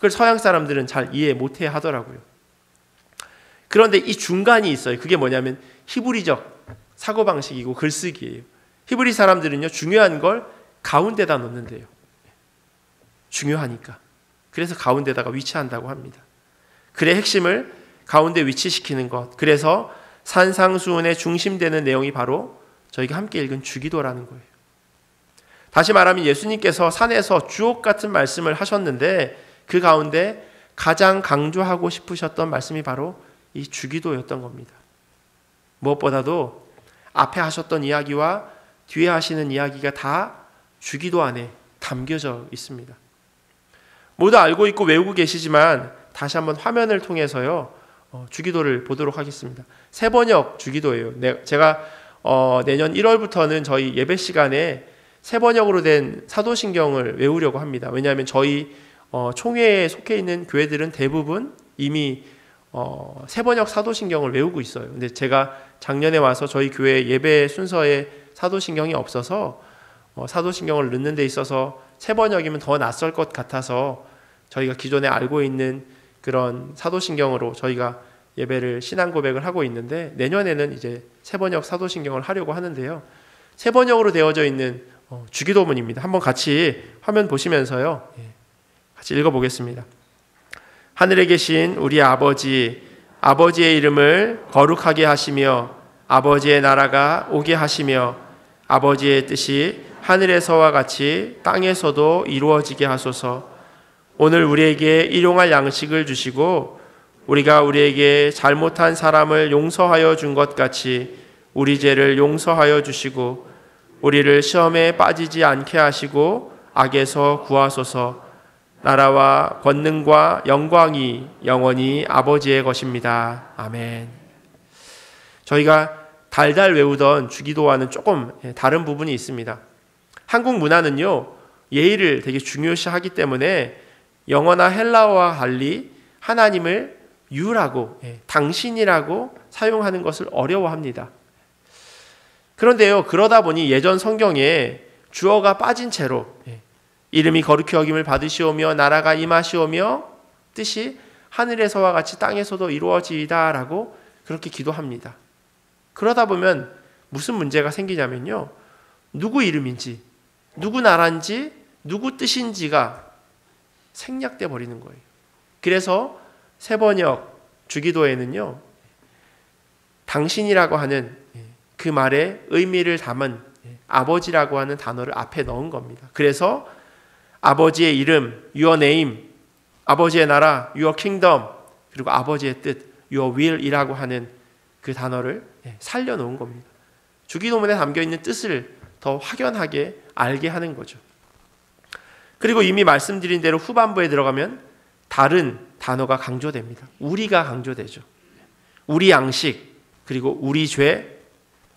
그걸 서양 사람들은 잘 이해 못해 하더라고요. 그런데 이 중간이 있어요. 그게 뭐냐면 히브리적 사고방식이고 글쓰기예요. 히브리 사람들은요, 중요한 걸 가운데다 놓는데요. 중요하니까. 그래서 가운데다가 위치한다고 합니다. 글의 핵심을 가운데 위치시키는 것. 그래서 산상수훈의 중심되는 내용이 바로 저희가 함께 읽은 주기도라는 거예요. 다시 말하면 예수님께서 산에서 주옥 같은 말씀을 하셨는데 그 가운데 가장 강조하고 싶으셨던 말씀이 바로 이 주기도였던 겁니다. 무엇보다도 앞에 하셨던 이야기와 뒤에 하시는 이야기가 다 주기도 안에 담겨져 있습니다. 모두 알고 있고 외우고 계시지만 다시 한번 화면을 통해서요, 주기도를 보도록 하겠습니다. 세번역 주기도예요. 제가 내년 1월부터는 저희 예배 시간에 세번역으로 된 사도신경을 외우려고 합니다. 왜냐하면 저희 총회에 속해 있는 교회들은 대부분 이미 세번역 사도신경을 외우고 있어요. 근데 제가 작년에 와서 저희 교회 예배 순서에 사도신경이 없어서 사도신경을 넣는 데 있어서 세번역이면 더 낯설 것 같아서 저희가 기존에 알고 있는 그런 사도신경으로 저희가 예배를 신앙 고백을 하고 있는데, 내년에는 이제 세번역 사도신경을 하려고 하는데요. 세번역으로 되어져 있는 주기도문입니다. 한번 같이 화면 보시면서요, 같이 읽어보겠습니다. 하늘에 계신 우리 아버지, 아버지의 이름을 거룩하게 하시며 아버지의 나라가 오게 하시며 아버지의 뜻이 하늘에서와 같이 땅에서도 이루어지게 하소서. 오늘 우리에게 일용할 양식을 주시고 우리가 우리에게 잘못한 사람을 용서하여 준 것 같이 우리 죄를 용서하여 주시고 우리를 시험에 빠지지 않게 하시고 악에서 구하소서. 나라와 권능과 영광이 영원히 아버지의 것입니다. 아멘. 저희가 달달 외우던 주기도와는 조금 다른 부분이 있습니다. 한국 문화는요, 예의를 되게 중요시하기 때문에 영어나 헬라어와 달리 하나님을 유라고, 당신이라고 사용하는 것을 어려워합니다. 그런데요, 그러다 보니 예전 성경에 주어가 빠진 채로 이름이 거룩히 여김을 받으시오며 나라가 임하시오며 뜻이 하늘에서와 같이 땅에서도 이루어지이다라고 그렇게 기도합니다. 그러다 보면 무슨 문제가 생기냐면요, 누구 이름인지, 누구 나라인지, 누구 뜻인지가 생략돼 버리는 거예요. 그래서 세번역 주기도에는요, 당신이라고 하는 그 말의 의미를 담은 아버지라고 하는 단어를 앞에 넣은 겁니다. 그래서 아버지의 이름, your name, 아버지의 나라, your kingdom, 그리고 아버지의 뜻, your will이라고 하는 그 단어를 살려놓은 겁니다. 주기도문에 담겨있는 뜻을 더 확연하게 알게 하는 거죠. 그리고 이미 말씀드린 대로 후반부에 들어가면 다른 단어가 강조됩니다. 우리가 강조되죠. 우리 양식, 그리고 우리 죄,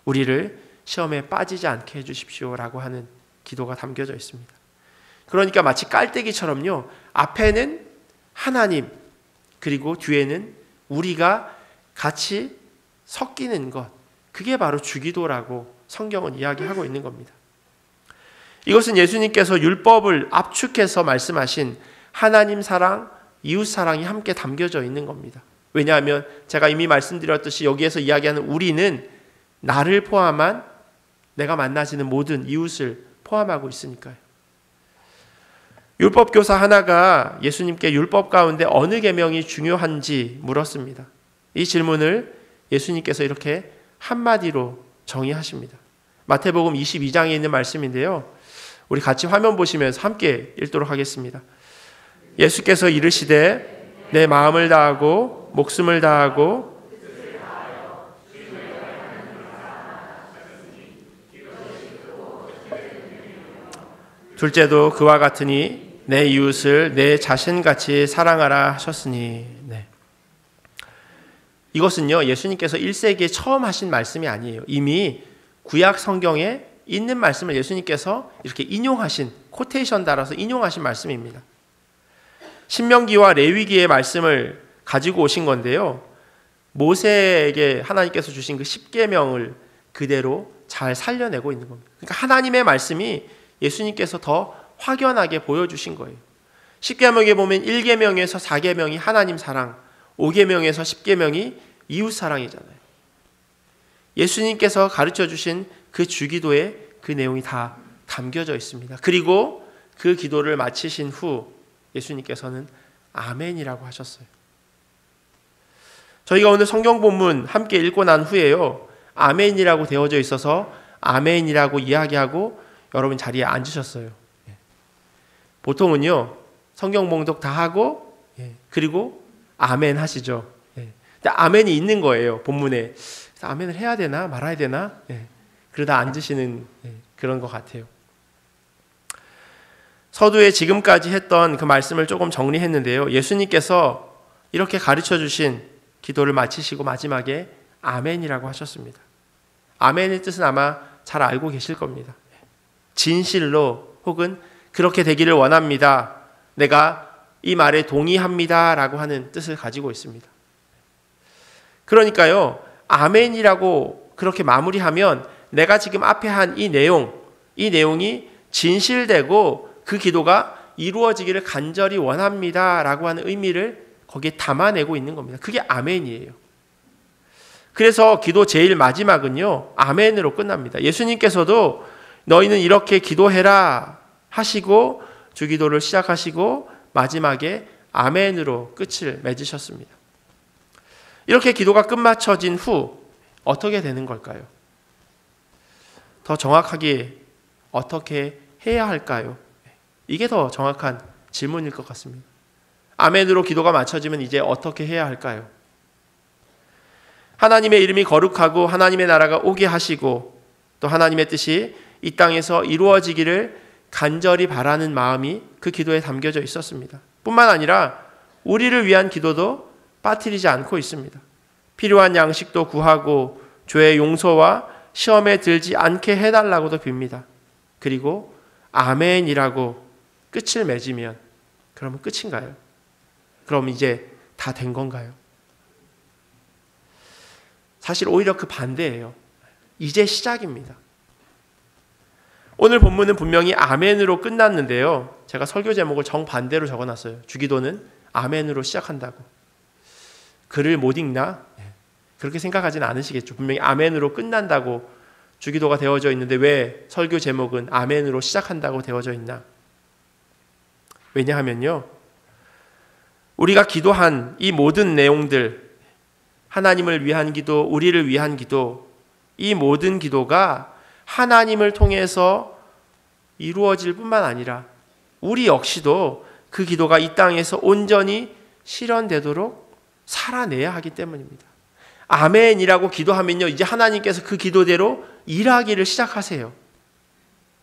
우리를 시험에 빠지지 않게 해주십시오라고 하는 기도가 담겨져 있습니다. 그러니까 마치 깔때기처럼요, 앞에는 하나님, 그리고 뒤에는 우리가 같이 섞이는 것, 그게 바로 주기도라고 성경은 이야기하고 있는 겁니다. 이것은 예수님께서 율법을 압축해서 말씀하신 하나님 사랑, 이웃 사랑이 함께 담겨져 있는 겁니다. 왜냐하면 제가 이미 말씀드렸듯이 여기에서 이야기하는 우리는 나를 포함한 내가 만나지는 모든 이웃을 포함하고 있으니까요. 율법 교사 하나가 예수님께 율법 가운데 어느 계명이 중요한지 물었습니다. 이 질문을 예수님께서 이렇게 한마디로 정의하십니다. 마태복음 22장에 있는 말씀인데요, 우리 같이 화면 보시면서 함께 읽도록 하겠습니다. 예수께서 이르시되 내 마음을 다하고 목숨을 다하고 둘째도 그와 같으니 내 이웃을 내 자신같이 사랑하라 하셨으니. 이것은요, 예수님께서 1세기에 처음 하신 말씀이 아니에요. 이미 구약 성경에 있는 말씀을 예수님께서 이렇게 인용하신, 코테이션 달아서 인용하신 말씀입니다. 신명기와 레위기의 말씀을 가지고 오신 건데요, 모세에게 하나님께서 주신 그 10계명을 그대로 잘 살려내고 있는 겁니다. 그러니까 하나님의 말씀이 예수님께서 더 확연하게 보여주신 거예요. 십계명에 보면 1계명에서 4계명이 하나님 사랑, 5계명에서 10계명이 이웃 사랑이잖아요. 예수님께서 가르쳐 주신 그 주기도에 그 내용이 다 담겨져 있습니다. 그리고 그 기도를 마치신 후 예수님께서는 아멘이라고 하셨어요. 저희가 오늘 성경 본문 함께 읽고 난 후에요, 아멘이라고 되어져 있어서 아멘이라고 이야기하고 여러분 자리에 앉으셨어요. 보통은요 성경 봉독 다 하고 그리고 아멘 하시죠. 근데 아멘이 있는 거예요, 본문에. 그래서 아멘을 해야 되나 말아야 되나 그러다 앉으시는 그런 것 같아요. 서두에 지금까지 했던 그 말씀을 조금 정리했는데요, 예수님께서 이렇게 가르쳐 주신 기도를 마치시고 마지막에 아멘이라고 하셨습니다. 아멘의 뜻은 아마 잘 알고 계실 겁니다. 진실로 혹은 그렇게 되기를 원합니다, 내가 이 말에 동의합니다 라고 하는 뜻을 가지고 있습니다. 그러니까요, 아멘이라고 그렇게 마무리하면 내가 지금 앞에 한 이 내용이 진실되고 그 기도가 이루어지기를 간절히 원합니다 라고 하는 의미를 거기에 담아내고 있는 겁니다. 그게 아멘이에요. 그래서 기도 제일 마지막은요, 아멘으로 끝납니다. 예수님께서도 너희는 이렇게 기도해라 하시고 주기도를 시작하시고 마지막에 아멘으로 끝을 맺으셨습니다. 이렇게 기도가 끝마쳐진 후 어떻게 되는 걸까요? 더 정확하게 어떻게 해야 할까요? 이게 더 정확한 질문일 것 같습니다. 아멘으로 기도가 마쳐지면 이제 어떻게 해야 할까요? 하나님의 이름이 거룩하고 하나님의 나라가 오게 하시고 또 하나님의 뜻이 이 땅에서 이루어지기를 간절히 바라는 마음이 그 기도에 담겨져 있었습니다. 뿐만 아니라 우리를 위한 기도도 빠뜨리지 않고 있습니다. 필요한 양식도 구하고 죄의 용서와 시험에 들지 않게 해달라고도 빕니다. 그리고 아멘이라고 끝을 맺으면 그러면 끝인가요? 그럼 이제 다 된 건가요? 사실 오히려 그 반대예요. 이제 시작입니다. 오늘 본문은 분명히 아멘으로 끝났는데요, 제가 설교 제목을 정반대로 적어놨어요. 주기도는 아멘으로 시작한다고. 글을 못 읽나? 그렇게 생각하지는 않으시겠죠. 분명히 아멘으로 끝난다고 주기도가 되어져 있는데 왜 설교 제목은 아멘으로 시작한다고 되어져 있나? 왜냐하면요, 우리가 기도한 이 모든 내용들, 하나님을 위한 기도, 우리를 위한 기도, 이 모든 기도가 하나님을 통해서 이루어질 뿐만 아니라 우리 역시도 그 기도가 이 땅에서 온전히 실현되도록 살아내야 하기 때문입니다. 아멘이라고 기도하면요, 이제 하나님께서 그 기도대로 일하기를 시작하세요.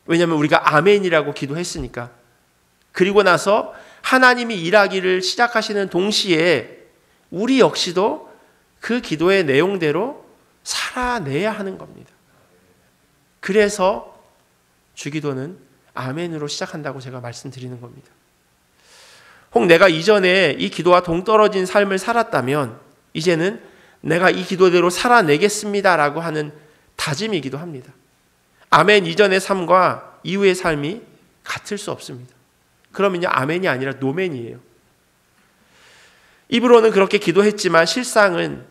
왜냐하면 우리가 아멘이라고 기도했으니까. 그리고 나서 하나님이 일하기를 시작하시는 동시에 우리 역시도 그 기도의 내용대로 살아내야 하는 겁니다. 그래서 주기도는 아멘으로 시작한다고 제가 말씀드리는 겁니다. 혹 내가 이전에 이 기도와 동떨어진 삶을 살았다면 이제는 내가 이 기도대로 살아내겠습니다라고 하는 다짐이기도 합니다. 아멘 이전의 삶과 이후의 삶이 같을 수 없습니다. 그러면요, 아멘이 아니라 노멘이에요. 입으로는 그렇게 기도했지만 실상은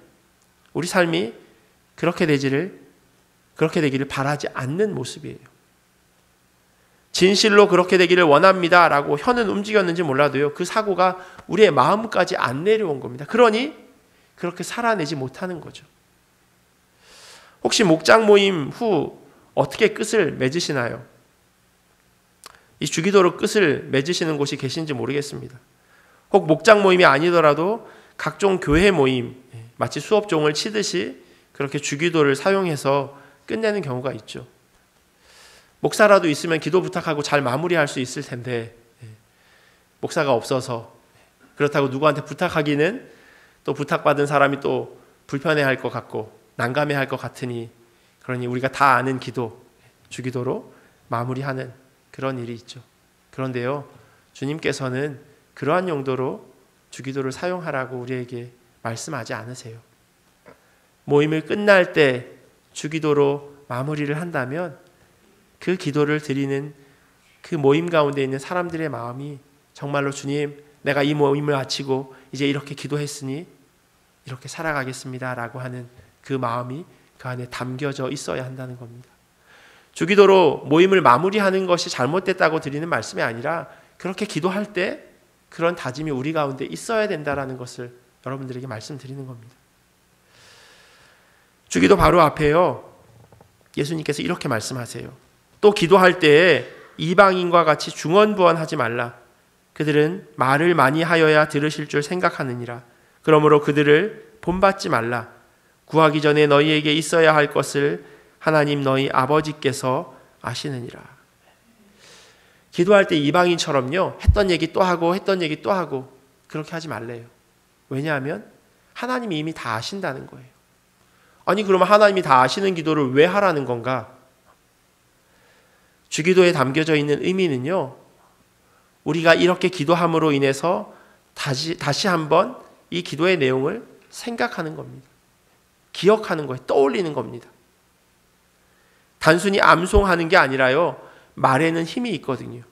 우리 삶이 그렇게 되기를 바라지 않는 모습이에요. 진실로 그렇게 되기를 원합니다 라고 혀는 움직였는지 몰라도요, 그 사고가 우리의 마음까지 안 내려온 겁니다. 그러니 그렇게 살아내지 못하는 거죠. 혹시 목장 모임 후 어떻게 끝을 맺으시나요? 이 주기도로 끝을 맺으시는 곳이 계신지 모르겠습니다. 혹 목장 모임이 아니더라도 각종 교회 모임, 마치 수업종을 치듯이 그렇게 주기도를 사용해서 끝내는 경우가 있죠. 목사라도 있으면 기도 부탁하고 잘 마무리할 수 있을 텐데 목사가 없어서, 그렇다고 누구한테 부탁하기는 또 부탁받은 사람이 또 불편해할 것 같고 난감해할 것 같으니, 그러니 우리가 다 아는 기도, 주기도로 마무리하는 그런 일이 있죠. 그런데요, 주님께서는 그러한 용도로 주기도를 사용하라고 우리에게 말씀하지 않으세요. 모임을 끝날 때 주기도로 마무리를 한다면 그 기도를 드리는 그 모임 가운데 있는 사람들의 마음이 정말로 주님, 내가 이 모임을 마치고 이제 이렇게 기도했으니 이렇게 살아가겠습니다 라고 하는 그 마음이 그 안에 담겨져 있어야 한다는 겁니다. 주기도로 모임을 마무리하는 것이 잘못됐다고 드리는 말씀이 아니라 그렇게 기도할 때 그런 다짐이 우리 가운데 있어야 된다는 것을 여러분들에게 말씀드리는 겁니다. 주기도 바로 앞에요, 예수님께서 이렇게 말씀하세요. 또 기도할 때에 이방인과 같이 중언부언하지 말라. 그들은 말을 많이 하여야 들으실 줄 생각하느니라. 그러므로 그들을 본받지 말라. 구하기 전에 너희에게 있어야 할 것을 하나님 너희 아버지께서 아시느니라. 기도할 때 이방인처럼요, 했던 얘기 또 하고 했던 얘기 또 하고 그렇게 하지 말래요. 왜냐하면 하나님이 이미 다 아신다는 거예요. 아니 그러면 하나님이 다 아시는 기도를 왜 하라는 건가? 주기도에 담겨져 있는 의미는요, 우리가 이렇게 기도함으로 인해서 다시 한번 이 기도의 내용을 생각하는 겁니다. 기억하는 거예요. 떠올리는 겁니다. 단순히 암송하는 게 아니라요, 말에는 힘이 있거든요.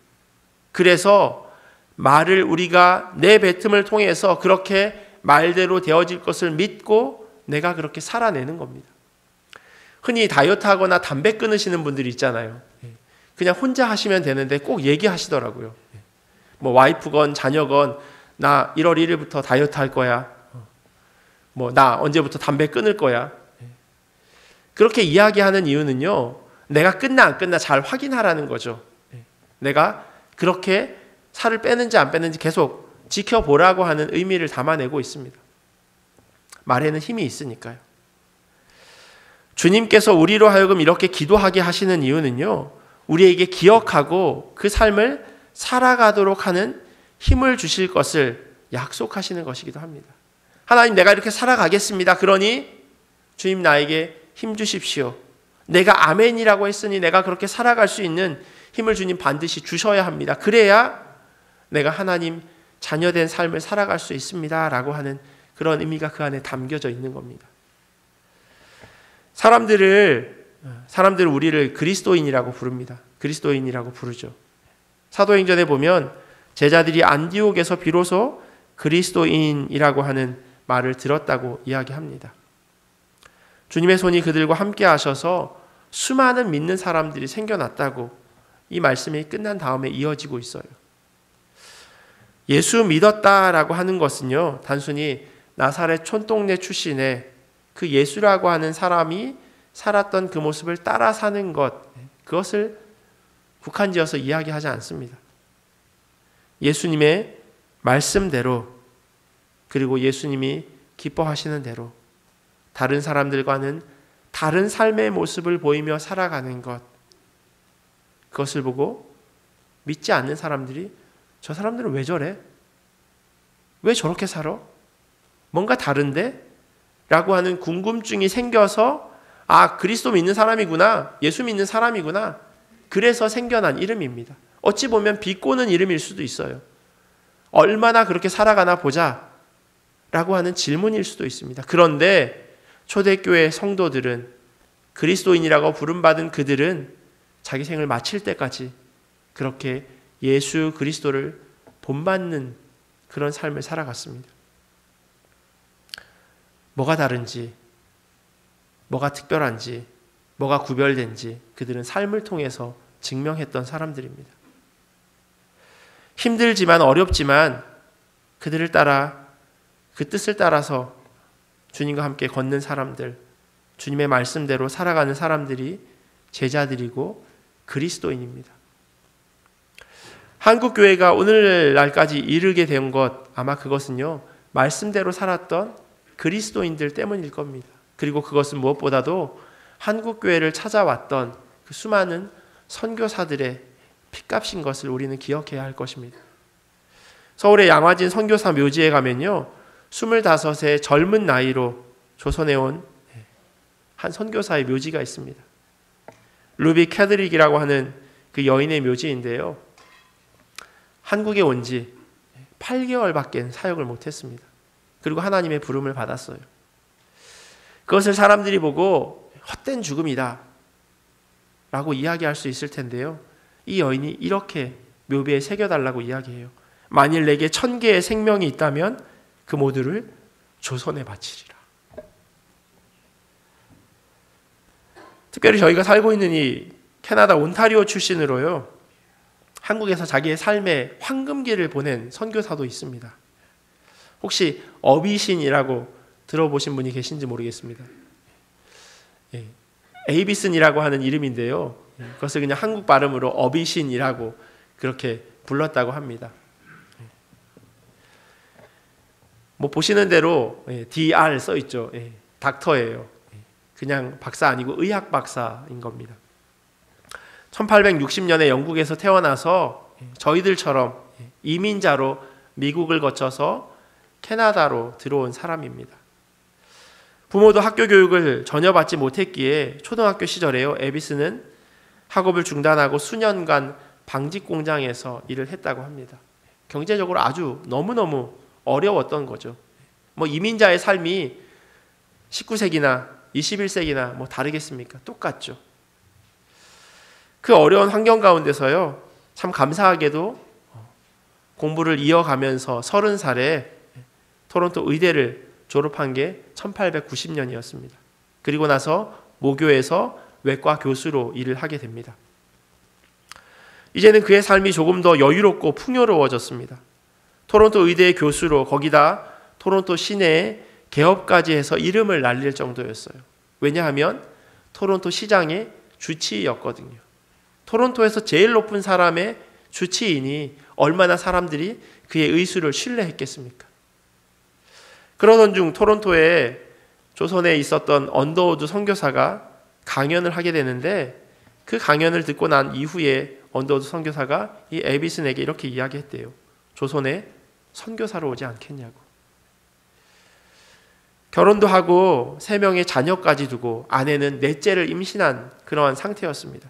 그래서 말을 우리가 내뱉음을 통해서 그렇게 말대로 되어질 것을 믿고 내가 그렇게 살아내는 겁니다. 흔히 다이어트하거나 담배 끊으시는 분들이 있잖아요. 그냥 혼자 하시면 되는데 꼭 얘기하시더라고요. 뭐 와이프건 자녀건 나 1월 1일부터 다이어트 할 거야. 뭐 나 언제부터 담배 끊을 거야. 그렇게 이야기하는 이유는요, 내가 끝나 안 끝나 잘 확인하라는 거죠. 내가 그렇게 살을 빼는지 안 빼는지 계속 지켜보라고 하는 의미를 담아내고 있습니다. 말에는 힘이 있으니까요. 주님께서 우리로 하여금 이렇게 기도하게 하시는 이유는요, 우리에게 기억하고 그 삶을 살아가도록 하는 힘을 주실 것을 약속하시는 것이기도 합니다. 하나님, 내가 이렇게 살아가겠습니다. 그러니 주님 나에게 힘 주십시오. 내가 아멘이라고 했으니 내가 그렇게 살아갈 수 있는 힘을 주님 반드시 주셔야 합니다. 그래야 내가 하나님 자녀된 삶을 살아갈 수 있습니다 라고 하는 그런 의미가 그 안에 담겨져 있는 겁니다. 사람들을 우리를 그리스도인이라고 부릅니다. 그리스도인이라고 부르죠. 사도행전에 보면 제자들이 안디옥에서 비로소 그리스도인이라고 하는 말을 들었다고 이야기합니다. 주님의 손이 그들과 함께 하셔서 수많은 믿는 사람들이 생겨났다고 이 말씀이 끝난 다음에 이어지고 있어요. 예수 믿었다라고 하는 것은요, 단순히 나사렛 촌동네 출신의 그 예수라고 하는 사람이 살았던 그 모습을 따라 사는 것, 그것을 국한지어서 이야기하지 않습니다. 예수님의 말씀대로, 그리고 예수님이 기뻐하시는 대로 다른 사람들과는 다른 삶의 모습을 보이며 살아가는 것, 그것을 보고 믿지 않는 사람들이 저 사람들은 왜 저래? 왜 저렇게 살아? 뭔가 다른데? 라고 하는 궁금증이 생겨서 아, 그리스도 믿는 사람이구나, 예수 믿는 사람이구나, 그래서 생겨난 이름입니다. 어찌 보면 비꼬는 이름일 수도 있어요. 얼마나 그렇게 살아가나 보자 라고 하는 질문일 수도 있습니다. 그런데 초대교회 성도들은, 그리스도인이라고 부름받은 그들은 자기 생을 마칠 때까지 그렇게 예수 그리스도를 본받는 그런 삶을 살아갔습니다. 뭐가 다른지, 뭐가 특별한지, 뭐가 구별된지 그들은 삶을 통해서 증명했던 사람들입니다. 힘들지만 어렵지만 그들을 따라, 그 뜻을 따라서 주님과 함께 걷는 사람들, 주님의 말씀대로 살아가는 사람들이 제자들이고 그리스도인입니다. 한국교회가 오늘날까지 이르게 된 것, 아마 그것은요, 말씀대로 살았던 그리스도인들 때문일 겁니다. 그리고 그것은 무엇보다도 한국교회를 찾아왔던 그 수많은 선교사들의 핏값인 것을 우리는 기억해야 할 것입니다. 서울의 양화진 선교사 묘지에 가면요, 25의 젊은 나이로 조선에 온 한 선교사의 묘지가 있습니다. 루비 캐드릭이라고 하는 그 여인의 묘지인데요, 한국에 온 지 8개월밖에 사역을 못했습니다. 그리고 하나님의 부름을 받았어요. 그것을 사람들이 보고 헛된 죽음이다 라고 이야기할 수 있을 텐데요, 이 여인이 이렇게 묘비에 새겨달라고 이야기해요. 만일 내게 1000개의 생명이 있다면 그 모두를 조선에 바치리라. 특별히 저희가 살고 있는 이 캐나다 온타리오 출신으로요, 한국에서 자기의 삶의 황금기를 보낸 선교사도 있습니다. 혹시 어비신이라고 들어보신 분이 계신지 모르겠습니다. 에이비슨이라고 하는 이름인데요, 그것을 그냥 한국 발음으로 어비신이라고 그렇게 불렀다고 합니다. 뭐 보시는 대로 DR 써 있죠. 닥터예요. 그냥 박사 아니고 의학 박사인 겁니다. 1860년에 영국에서 태어나서 저희들처럼 이민자로 미국을 거쳐서 캐나다로 들어온 사람입니다. 부모도 학교 교육을 전혀 받지 못했기에 초등학교 시절에요, 에비스는 학업을 중단하고 수년간 방직 공장에서 일을 했다고 합니다. 경제적으로 아주 너무너무 어려웠던 거죠. 뭐 이민자의 삶이 19세기나 21세기나 뭐 다르겠습니까? 똑같죠. 그 어려운 환경 가운데서요, 참 감사하게도 공부를 이어가면서 30살에 토론토 의대를 졸업한 게 1890년이었습니다. 그리고 나서 모교에서 외과 교수로 일을 하게 됩니다. 이제는 그의 삶이 조금 더 여유롭고 풍요로워졌습니다. 토론토 의대의 교수로, 거기다 토론토 시내에 개업까지 해서 이름을 날릴 정도였어요. 왜냐하면 토론토 시장의 주치의였거든요. 토론토에서 제일 높은 사람의 주치의니 얼마나 사람들이 그의 의술을 신뢰했겠습니까? 그러던 중 토론토에 조선에 있었던 언더우드 선교사가 강연을 하게 되는데, 그 강연을 듣고 난 이후에 언더우드 선교사가 이 에비슨에게 이렇게 이야기했대요. 조선에 선교사로 오지 않겠냐고. 결혼도 하고 3명의 자녀까지 두고 아내는 넷째를 임신한 그러한 상태였습니다.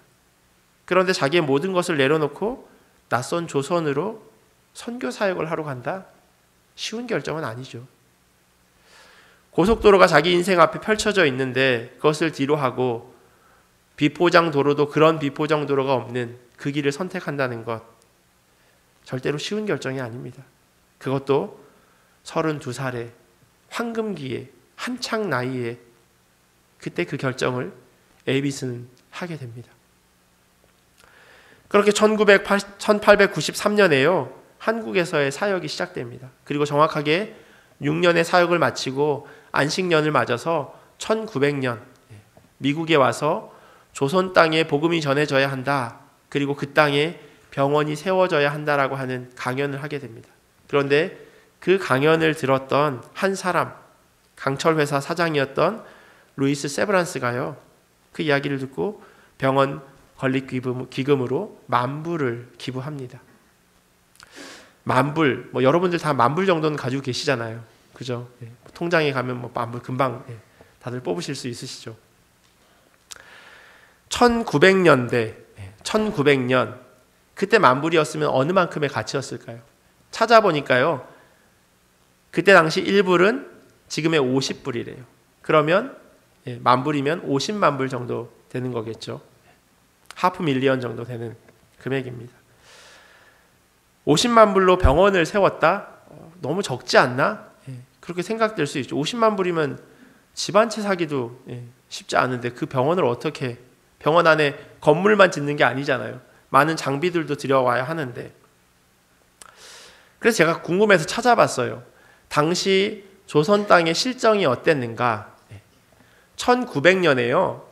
그런데 자기의 모든 것을 내려놓고 낯선 조선으로 선교 사역을 하러 간다? 쉬운 결정은 아니죠. 고속도로가 자기 인생 앞에 펼쳐져 있는데 그것을 뒤로하고 비포장 도로도 그런 비포장 도로가 없는 그 길을 선택한다는 것, 절대로 쉬운 결정이 아닙니다. 그것도 32살에 황금기에 한창 나이에 그때 그 결정을 에이비스는 하게 됩니다. 그렇게 1893년에요 한국에서의 사역이 시작됩니다. 그리고 정확하게 6년의 사역을 마치고 안식년을 맞아서 1900년 미국에 와서 조선 땅에 복음이 전해져야 한다, 그리고 그 땅에 병원이 세워져야 한다라고 하는 강연을 하게 됩니다. 그런데 그 강연을 들었던 한 사람, 강철회사 사장이었던 루이스 세브란스가요, 그 이야기를 듣고 병원 건립기금으로 10,000불을 기부합니다. 10,000불, 뭐 여러분들 다 10,000불 정도는 가지고 계시잖아요, 그죠? 통장에 가면 뭐 10,000불 금방 다들 뽑으실 수 있으시죠. 1900년대, 1900년, 그때 10,000불이었으면 어느 만큼의 가치였을까요? 찾아보니까요, 그때 당시 1불은 지금의 50불이래요. 그러면 10,000불이면 50만 불 정도 되는 거겠죠. 500,000,000 정도 되는 금액입니다. 50만 불로 병원을 세웠다? 너무 적지 않나? 그렇게 생각될 수 있죠. 50만 불이면 집 한 채 사기도 쉽지 않은데 그 병원을 어떻게, 병원 안에 건물만 짓는 게 아니잖아요. 많은 장비들도 들여와야 하는데. 그래서 제가 궁금해서 찾아봤어요. 당시 조선 땅의 실정이 어땠는가? 1900년에요.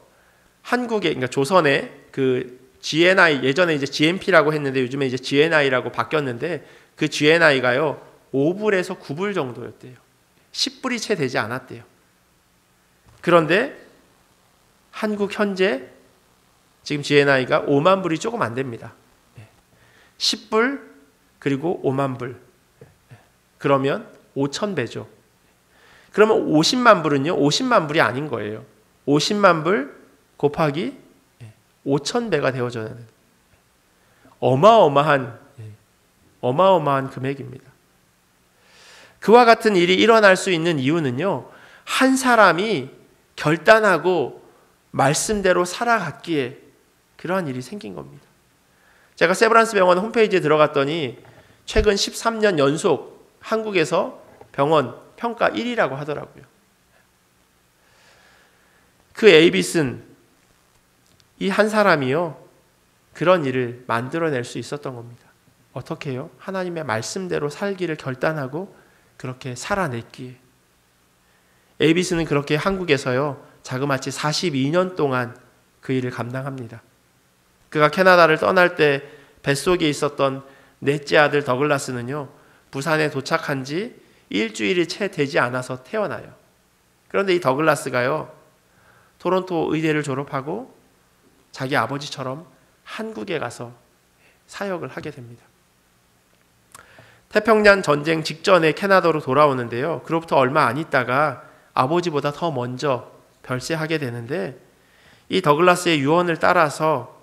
한국에, 그러니까 조선에 그 GNI, 예전에 이제 GMP라고 했는데 요즘에 이제 GNI라고 바뀌었는데, 그 GNI가요 5불에서 9불 정도였대요. 10불이 채 되지 않았대요. 그런데 한국 현재 지금 GNI가 5만 불이 조금 안 됩니다. 10불 그리고 5만 불, 그러면 5,000배죠. 그러면 50만 불은요 50만 불이 아닌 거예요. 50만 불 곱하기 5,000배가 되어져야 하는 어마어마한 금액입니다. 그와 같은 일이 일어날 수 있는 이유는요, 한 사람이 결단하고 말씀대로 살아갔기에 그러한 일이 생긴 겁니다. 제가 세브란스 병원 홈페이지에 들어갔더니 최근 13년 연속 한국에서 병원 평가 1위라고 하더라고요. 그 에이빗은 이 한 사람이요, 그런 일을 만들어낼 수 있었던 겁니다. 어떻게 해요? 하나님의 말씀대로 살기를 결단하고 그렇게 살아냈기에. 에이빗은 그렇게 한국에서요, 자그마치 42년 동안 그 일을 감당합니다. 그가 캐나다를 떠날 때 뱃속에 있었던 넷째 아들 더글라스는요, 부산에 도착한 지 일주일이 채 되지 않아서 태어나요. 그런데 이 더글라스가요, 토론토 의대를 졸업하고 자기 아버지처럼 한국에 가서 사역을 하게 됩니다. 태평양 전쟁 직전에 캐나다로 돌아오는데요, 그로부터 얼마 안 있다가 아버지보다 더 먼저 별세하게 되는데, 이 더글라스의 유언을 따라서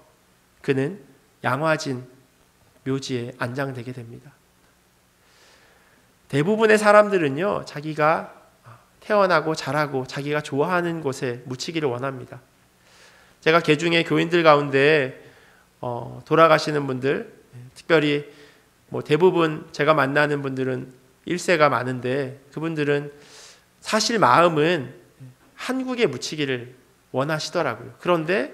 그는 양화진 묘지에 안장되게 됩니다. 대부분의 사람들은요, 자기가 태어나고 자라고 자기가 좋아하는 곳에 묻히기를 원합니다. 제가 개중의 교인들 가운데 돌아가시는 분들, 특별히 대부분 제가 만나는 분들은 1세가 많은데, 그분들은 사실 마음은 한국에 묻히기를 원하시더라고요. 그런데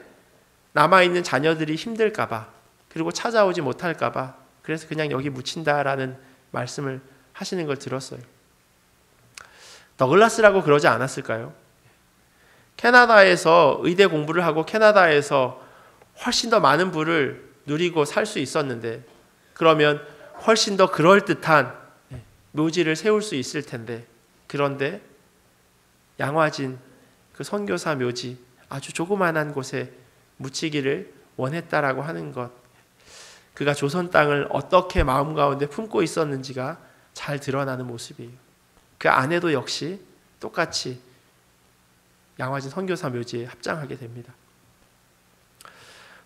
남아있는 자녀들이 힘들까봐, 그리고 찾아오지 못할까봐, 그래서 그냥 여기 묻힌다라는 말씀을 하시는 걸 들었어요. 더글라스라고 그러지 않았을까요? 캐나다에서 의대 공부를 하고 캐나다에서 훨씬 더 많은 부를 누리고 살 수 있었는데, 그러면 훨씬 더 그럴듯한 묘지를 세울 수 있을 텐데, 그런데 양화진 그 선교사 묘지, 아주 조그만한 곳에 묻히기를 원했다라고 하는 것, 그가 조선 땅을 어떻게 마음 가운데 품고 있었는지가 잘 드러나는 모습이에요. 그 아내도 역시 똑같이 양화진 선교사 묘지에 합장하게 됩니다.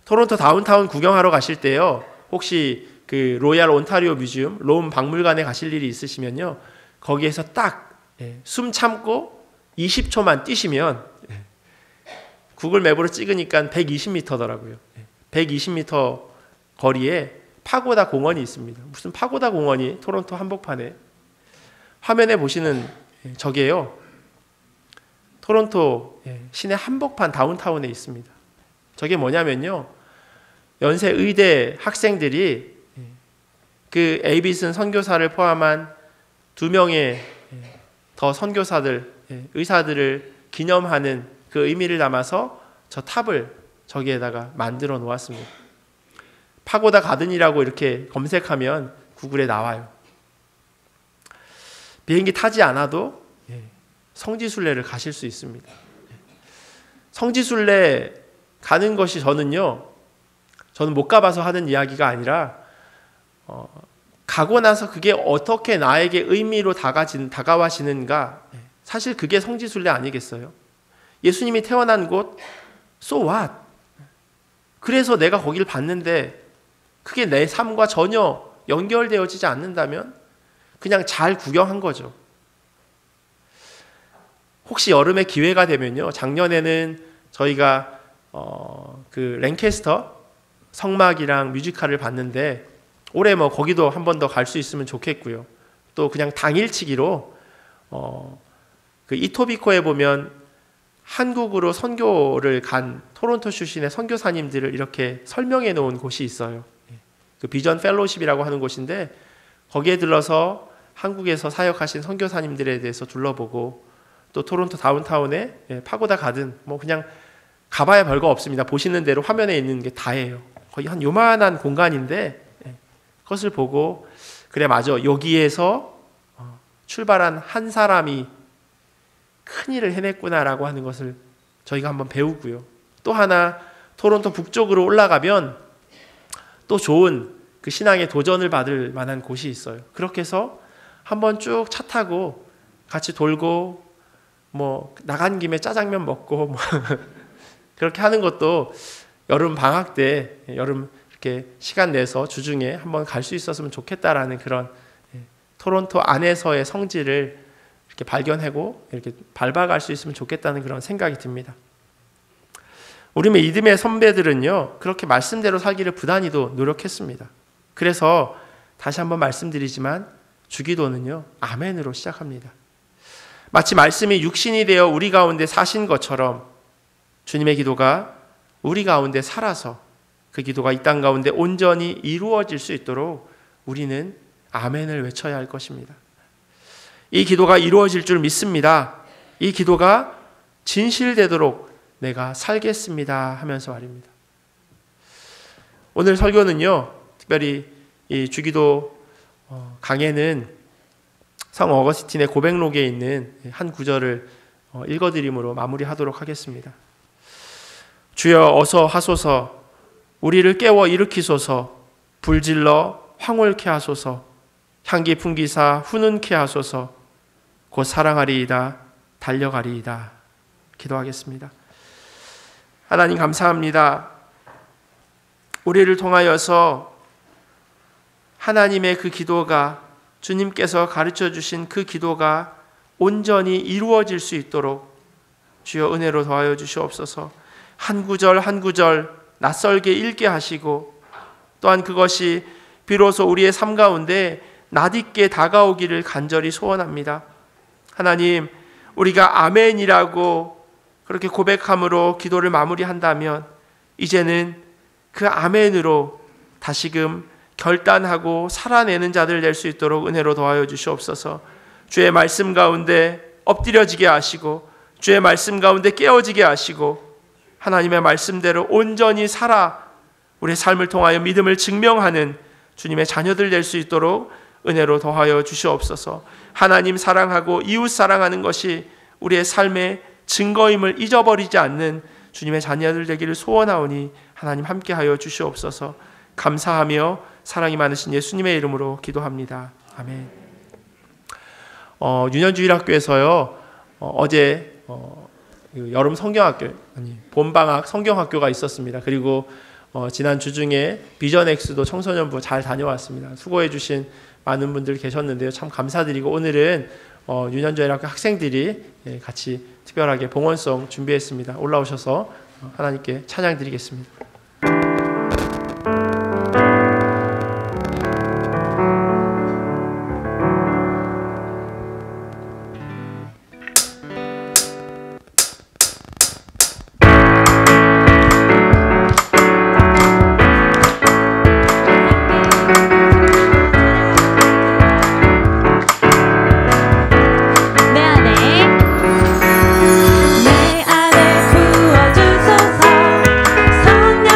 토론토 다운타운 구경하러 가실 때요, 혹시 그 로얄 온타리오 뮤지엄 롬 박물관에 가실 일이 있으시면요, 거기에서 딱 숨 참고 20초만 뛰시면 구글 맵으로 찍으니까 120m더라고요. 120m 거리에 파고다 공원이 있습니다. 무슨 파고다 공원이 토론토 한복판에, 화면에 보시는 저게요, 토론토 시내 한복판 다운타운에 있습니다. 저게 뭐냐면요, 연세 의대 학생들이 그 에이빗슨 선교사를 포함한 2명의 더 선교사들, 의사들을 기념하는 그 의미를 담아서 저 탑을 저기에다가 만들어 놓았습니다. 파고다 가든이라고 이렇게 검색하면 구글에 나와요. 비행기 타지 않아도 성지순례를 가실 수 있습니다. 성지순례 가는 것이 저는 못 가봐서 하는 이야기가 아니라, 가고 나서 그게 어떻게 나에게 의미로 다가와지는가, 사실 그게 성지순례 아니겠어요? 예수님이 태어난 곳, so what? 그래서 내가 거기를 봤는데 그게 내 삶과 전혀 연결되어지지 않는다면 그냥 잘 구경한 거죠. 혹시 여름에 기회가 되면요, 작년에는 저희가 그 랭캐스터 성막이랑 뮤지컬을 봤는데, 올해 거기도 한 번 더 갈 수 있으면 좋겠고요. 또 그냥 당일치기로 그 이토비코에 보면 한국으로 선교를 간 토론토 출신의 선교사님들을 이렇게 설명해 놓은 곳이 있어요. 그 비전 펠로십이라고 하는 곳인데, 거기에 들러서 한국에서 사역하신 선교사님들에 대해서 둘러보고, 또 토론토 다운타운에 파고다 가든 그냥 가봐야 별거 없습니다. 보시는 대로 화면에 있는 게 다예요. 거의 한 요만한 공간인데, 그것을 보고 그래, 맞아, 여기에서 출발한 한 사람이 큰 일을 해냈구나라고 하는 것을 저희가 한번 배우고요. 또 하나, 토론토 북쪽으로 올라가면 또 좋은 그 신앙의 도전을 받을 만한 곳이 있어요. 그렇게 해서 한번 쭉 차 타고 같이 돌고, 나간 김에 짜장면 먹고 그렇게 하는 것도 여름 방학 때, 여름 이렇게 시간 내서 주중에 한번 갈 수 있었으면 좋겠다라는 그런 토론토 안에서의 성지를 이렇게 발견하고 이렇게 밟아갈 수 있으면 좋겠다는 그런 생각이 듭니다. 우리 믿음의 선배들은요, 그렇게 말씀대로 살기를 부단히도 노력했습니다. 그래서 다시 한번 말씀드리지만 주기도는요, 아멘으로 시작합니다. 마치 말씀이 육신이 되어 우리 가운데 사신 것처럼 주님의 기도가 우리 가운데 살아서 그 기도가 이 땅 가운데 온전히 이루어질 수 있도록 우리는 아멘을 외쳐야 할 것입니다. 이 기도가 이루어질 줄 믿습니다. 이 기도가 진실되도록 내가 살겠습니다 하면서 말입니다. 오늘 설교는요, 특별히 이 주기도 강해는 성 어거스틴의 고백록에 있는 한 구절을 읽어드림으로 마무리하도록 하겠습니다. 주여 어서 하소서, 우리를 깨워 일으키소서, 불질러 황홀케 하소서, 향기 풍기사 훈훈케 하소서, 곧 사랑하리이다 달려가리이다. 기도하겠습니다. 하나님 감사합니다. 우리를 통하여서 하나님의 그 기도가, 주님께서 가르쳐 주신 그 기도가 온전히 이루어질 수 있도록 주여 은혜로 더하여 주시옵소서. 한 구절 한 구절 낯설게 읽게 하시고, 또한 그것이 비로소 우리의 삶 가운데 낯익게 다가오기를 간절히 소원합니다. 하나님, 우리가 아멘이라고 그렇게 고백함으로 기도를 마무리한다면 이제는 그 아멘으로 다시금 결단하고 살아내는 자들 될 수 있도록 은혜로 도와여 주시옵소서. 주의 말씀 가운데 엎드려지게 하시고, 주의 말씀 가운데 깨어지게 하시고, 하나님의 말씀대로 온전히 살아 우리의 삶을 통하여 믿음을 증명하는 주님의 자녀들 될 수 있도록 은혜로 더하여 주시옵소서. 하나님 사랑하고 이웃 사랑하는 것이 우리의 삶의 증거임을 잊어버리지 않는 주님의 자녀들 되기를 소원하오니 하나님 함께하여 주시옵소서. 감사하며 사랑이 많으신 예수님의 이름으로 기도합니다. 아멘. 유년주일학교에서요, 어제 여름 성경학교, 봄방학 성경학교가 있었습니다. 그리고 지난 주중에 비전엑스도 청소년부 잘 다녀왔습니다. 수고해 주신 많은 분들 계셨는데요, 참 감사드리고, 오늘은 유년주일학교 학생들이 같이 특별하게 봉헌송 준비했습니다. 올라오셔서 하나님께 찬양 드리겠습니다. 내 안에 부어주소서. 성령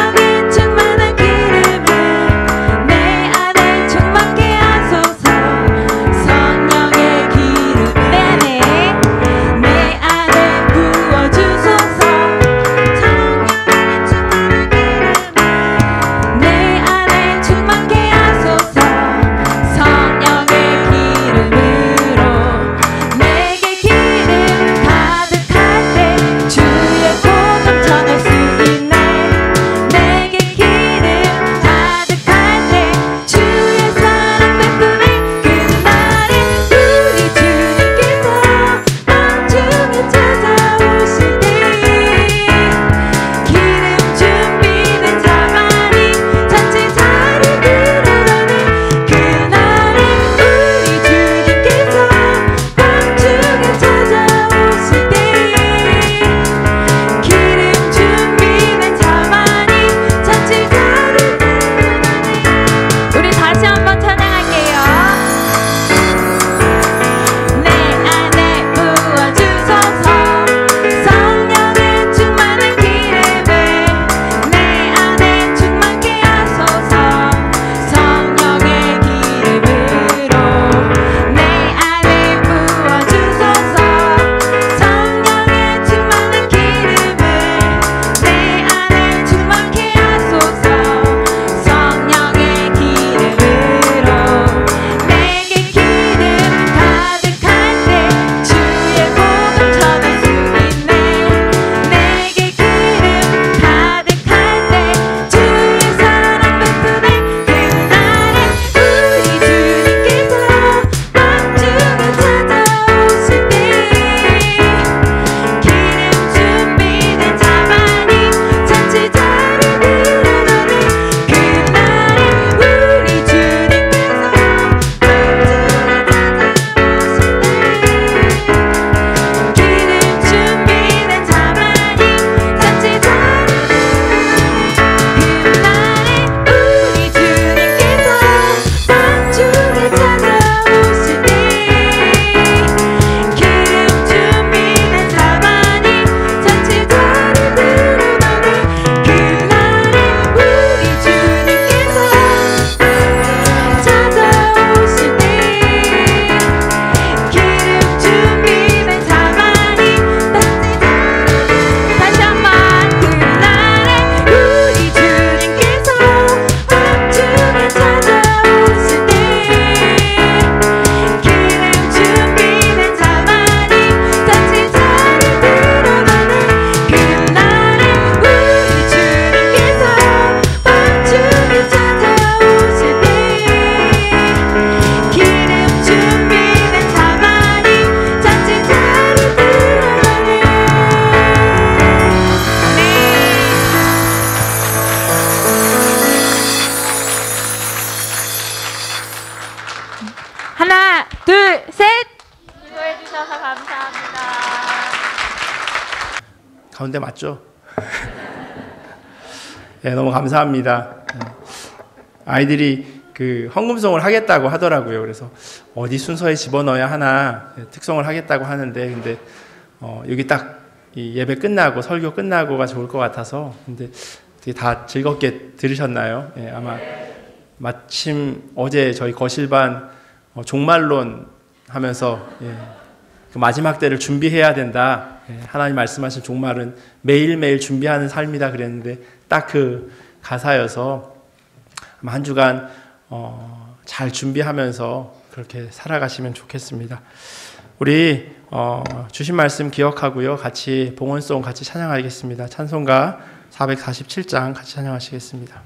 가운데 맞죠? 네, 너무 감사합니다. 아이들이 그 헌금송을 하겠다고 하더라고요. 그래서 어디 순서에 집어넣어야 하나 특송을 하겠다고 하는데, 근데 여기 딱 이 예배 끝나고 설교 끝나고가 좋을 것 같아서. 근데 되게 다 즐겁게 들으셨나요? 예, 아마 마침 어제 저희 거실반 종말론 하면서 그 마지막 때를 준비해야 된다. 하나님 말씀하신 종말은 매일매일 준비하는 삶이다 그랬는데 딱 그 가사여서 아마 한 주간 잘 준비하면서 그렇게 살아가시면 좋겠습니다. 우리 주신 말씀 기억하고요. 같이 봉헌송 같이 찬양하겠습니다. 찬송가 447장 같이 찬양하시겠습니다.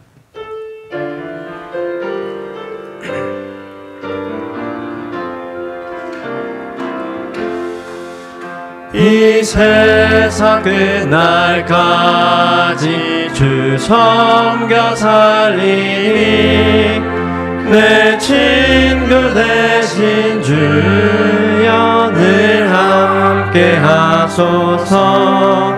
이 세상 끝날까지 주 섬겨 살리니 내 친구 되신 주여 늘 함께 하소서.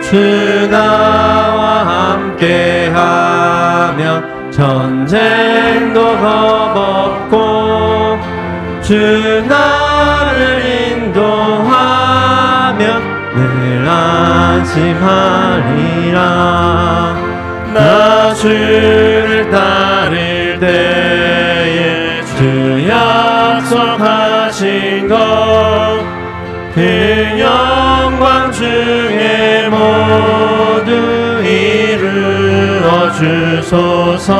주 나와 함께 하면 전쟁도 겁없고 주 나를 인도하면 늘 안심하리라. 나 주를 따를 때에 주 약속하신 것 그 영광 중에 모두 이루어 주소서.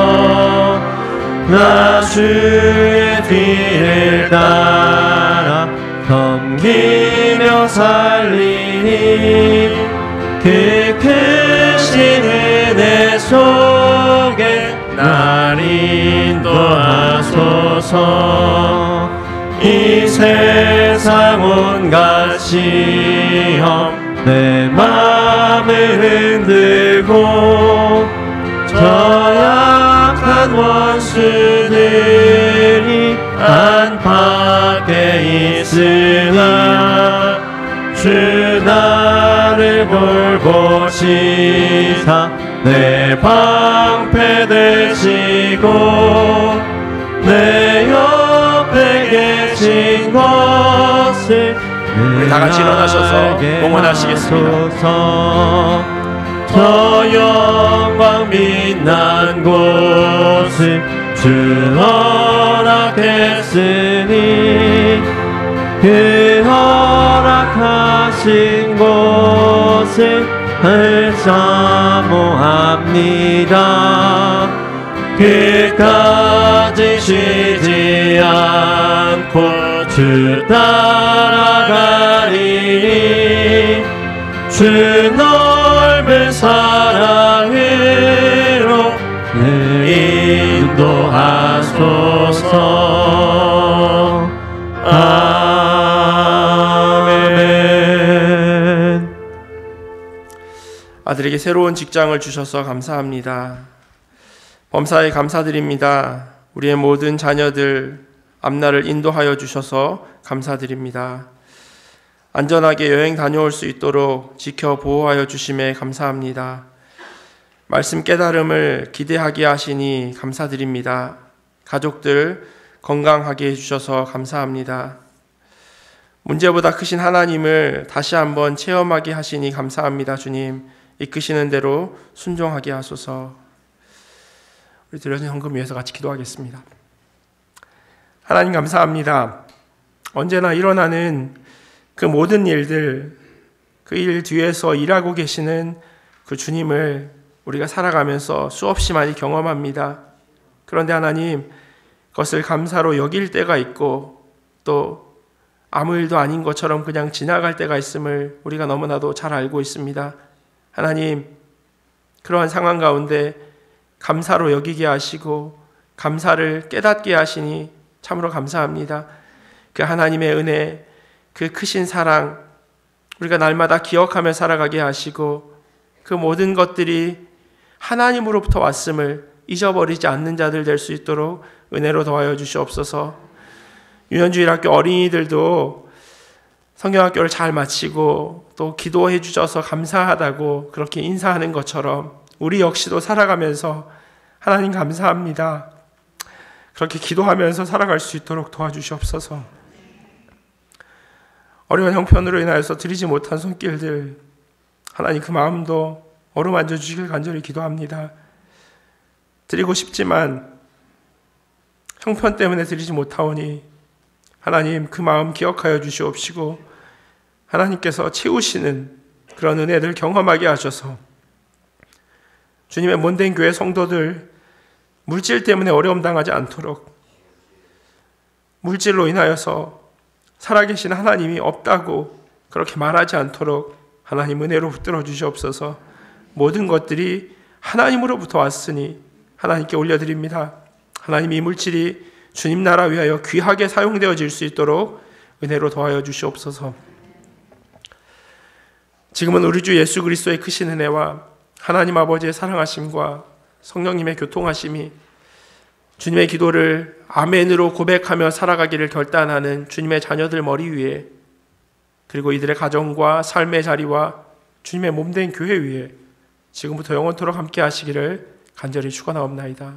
나 주의 뒤를 따라 섬기며 살리니 그 크신 은혜 속에 날 인도하소서. 이 세상 온갖 시험 내 맘을 흔들고 저 약한 원수들이 안팎에 있으나 주 나를 돌보시사 내 방패 되시고 내 옆에 계신 것을 우리 다 같이 일어나셔서 봉헌하시겠습니다. 저 영광 빛난 곳을 주 허락했으니 그 허락하신 곳을 사모합니다. 끝까지 쉬지 않고 주 따라가리니 주 넓은 사랑으로 늘 인도하소서. 아멘. 아들에게 새로운 직장을 주셔서 감사합니다. 범사에 감사드립니다. 우리의 모든 자녀들 앞날을 인도하여 주셔서 감사드립니다. 안전하게 여행 다녀올 수 있도록 지켜 보호하여 주심에 감사합니다. 말씀 깨달음을 기대하게 하시니 감사드립니다. 가족들 건강하게 해주셔서 감사합니다. 문제보다 크신 하나님을 다시 한번 체험하게 하시니 감사합니다. 주님, 이끄시는 대로 순종하게 하소서. 우리 드려진 헌금 위해서 같이 기도하겠습니다. 하나님 감사합니다. 언제나 일어나는 그 모든 일들, 그 일 뒤에서 일하고 계시는 그 주님을 우리가 살아가면서 수없이 많이 경험합니다. 그런데 하나님, 그것을 감사로 여길 때가 있고 또 아무 일도 아닌 것처럼 그냥 지나갈 때가 있음을 우리가 너무나도 잘 알고 있습니다. 하나님, 그러한 상황 가운데 감사로 여기게 하시고 감사를 깨닫게 하시니 참으로 감사합니다. 그 하나님의 은혜, 그 크신 사랑 우리가 날마다 기억하며 살아가게 하시고 그 모든 것들이 하나님으로부터 왔음을 잊어버리지 않는 자들 될 수 있도록 은혜로 도와여 주시옵소서. 유년주일학교 어린이들도 성경학교를 잘 마치고 또 기도해 주셔서 감사하다고 그렇게 인사하는 것처럼 우리 역시도 살아가면서 하나님 감사합니다, 그렇게 기도하면서 살아갈 수 있도록 도와주시옵소서. 어려운 형편으로 인하여서 드리지 못한 손길들, 하나님 그 마음도 어루만져 주시길 간절히 기도합니다. 드리고 싶지만 형편 때문에 드리지 못하오니 하나님 그 마음 기억하여 주시옵시고 하나님께서 채우시는 그런 은혜를 경험하게 하셔서 주님의 몸된 교회 성도들 물질 때문에 어려움 당하지 않도록, 물질로 인하여서 살아계신 하나님이 없다고 그렇게 말하지 않도록 하나님 은혜로 붙들어 주시옵소서. 모든 것들이 하나님으로부터 왔으니 하나님께 올려드립니다. 하나님 이 물질이 주님 나라 위하여 귀하게 사용되어질 수 있도록 은혜로 도와여 주시옵소서. 지금은 우리 주 예수 그리스도의 크신 은혜와 하나님 아버지의 사랑하심과 성령님의 교통하심이 주님의 기도를 아멘으로 고백하며 살아가기를 결단하는 주님의 자녀들 머리 위에, 그리고 이들의 가정과 삶의 자리와 주님의 몸된 교회 위에 지금부터 영원토록 함께 하시기를 간절히 축원하옵나이다.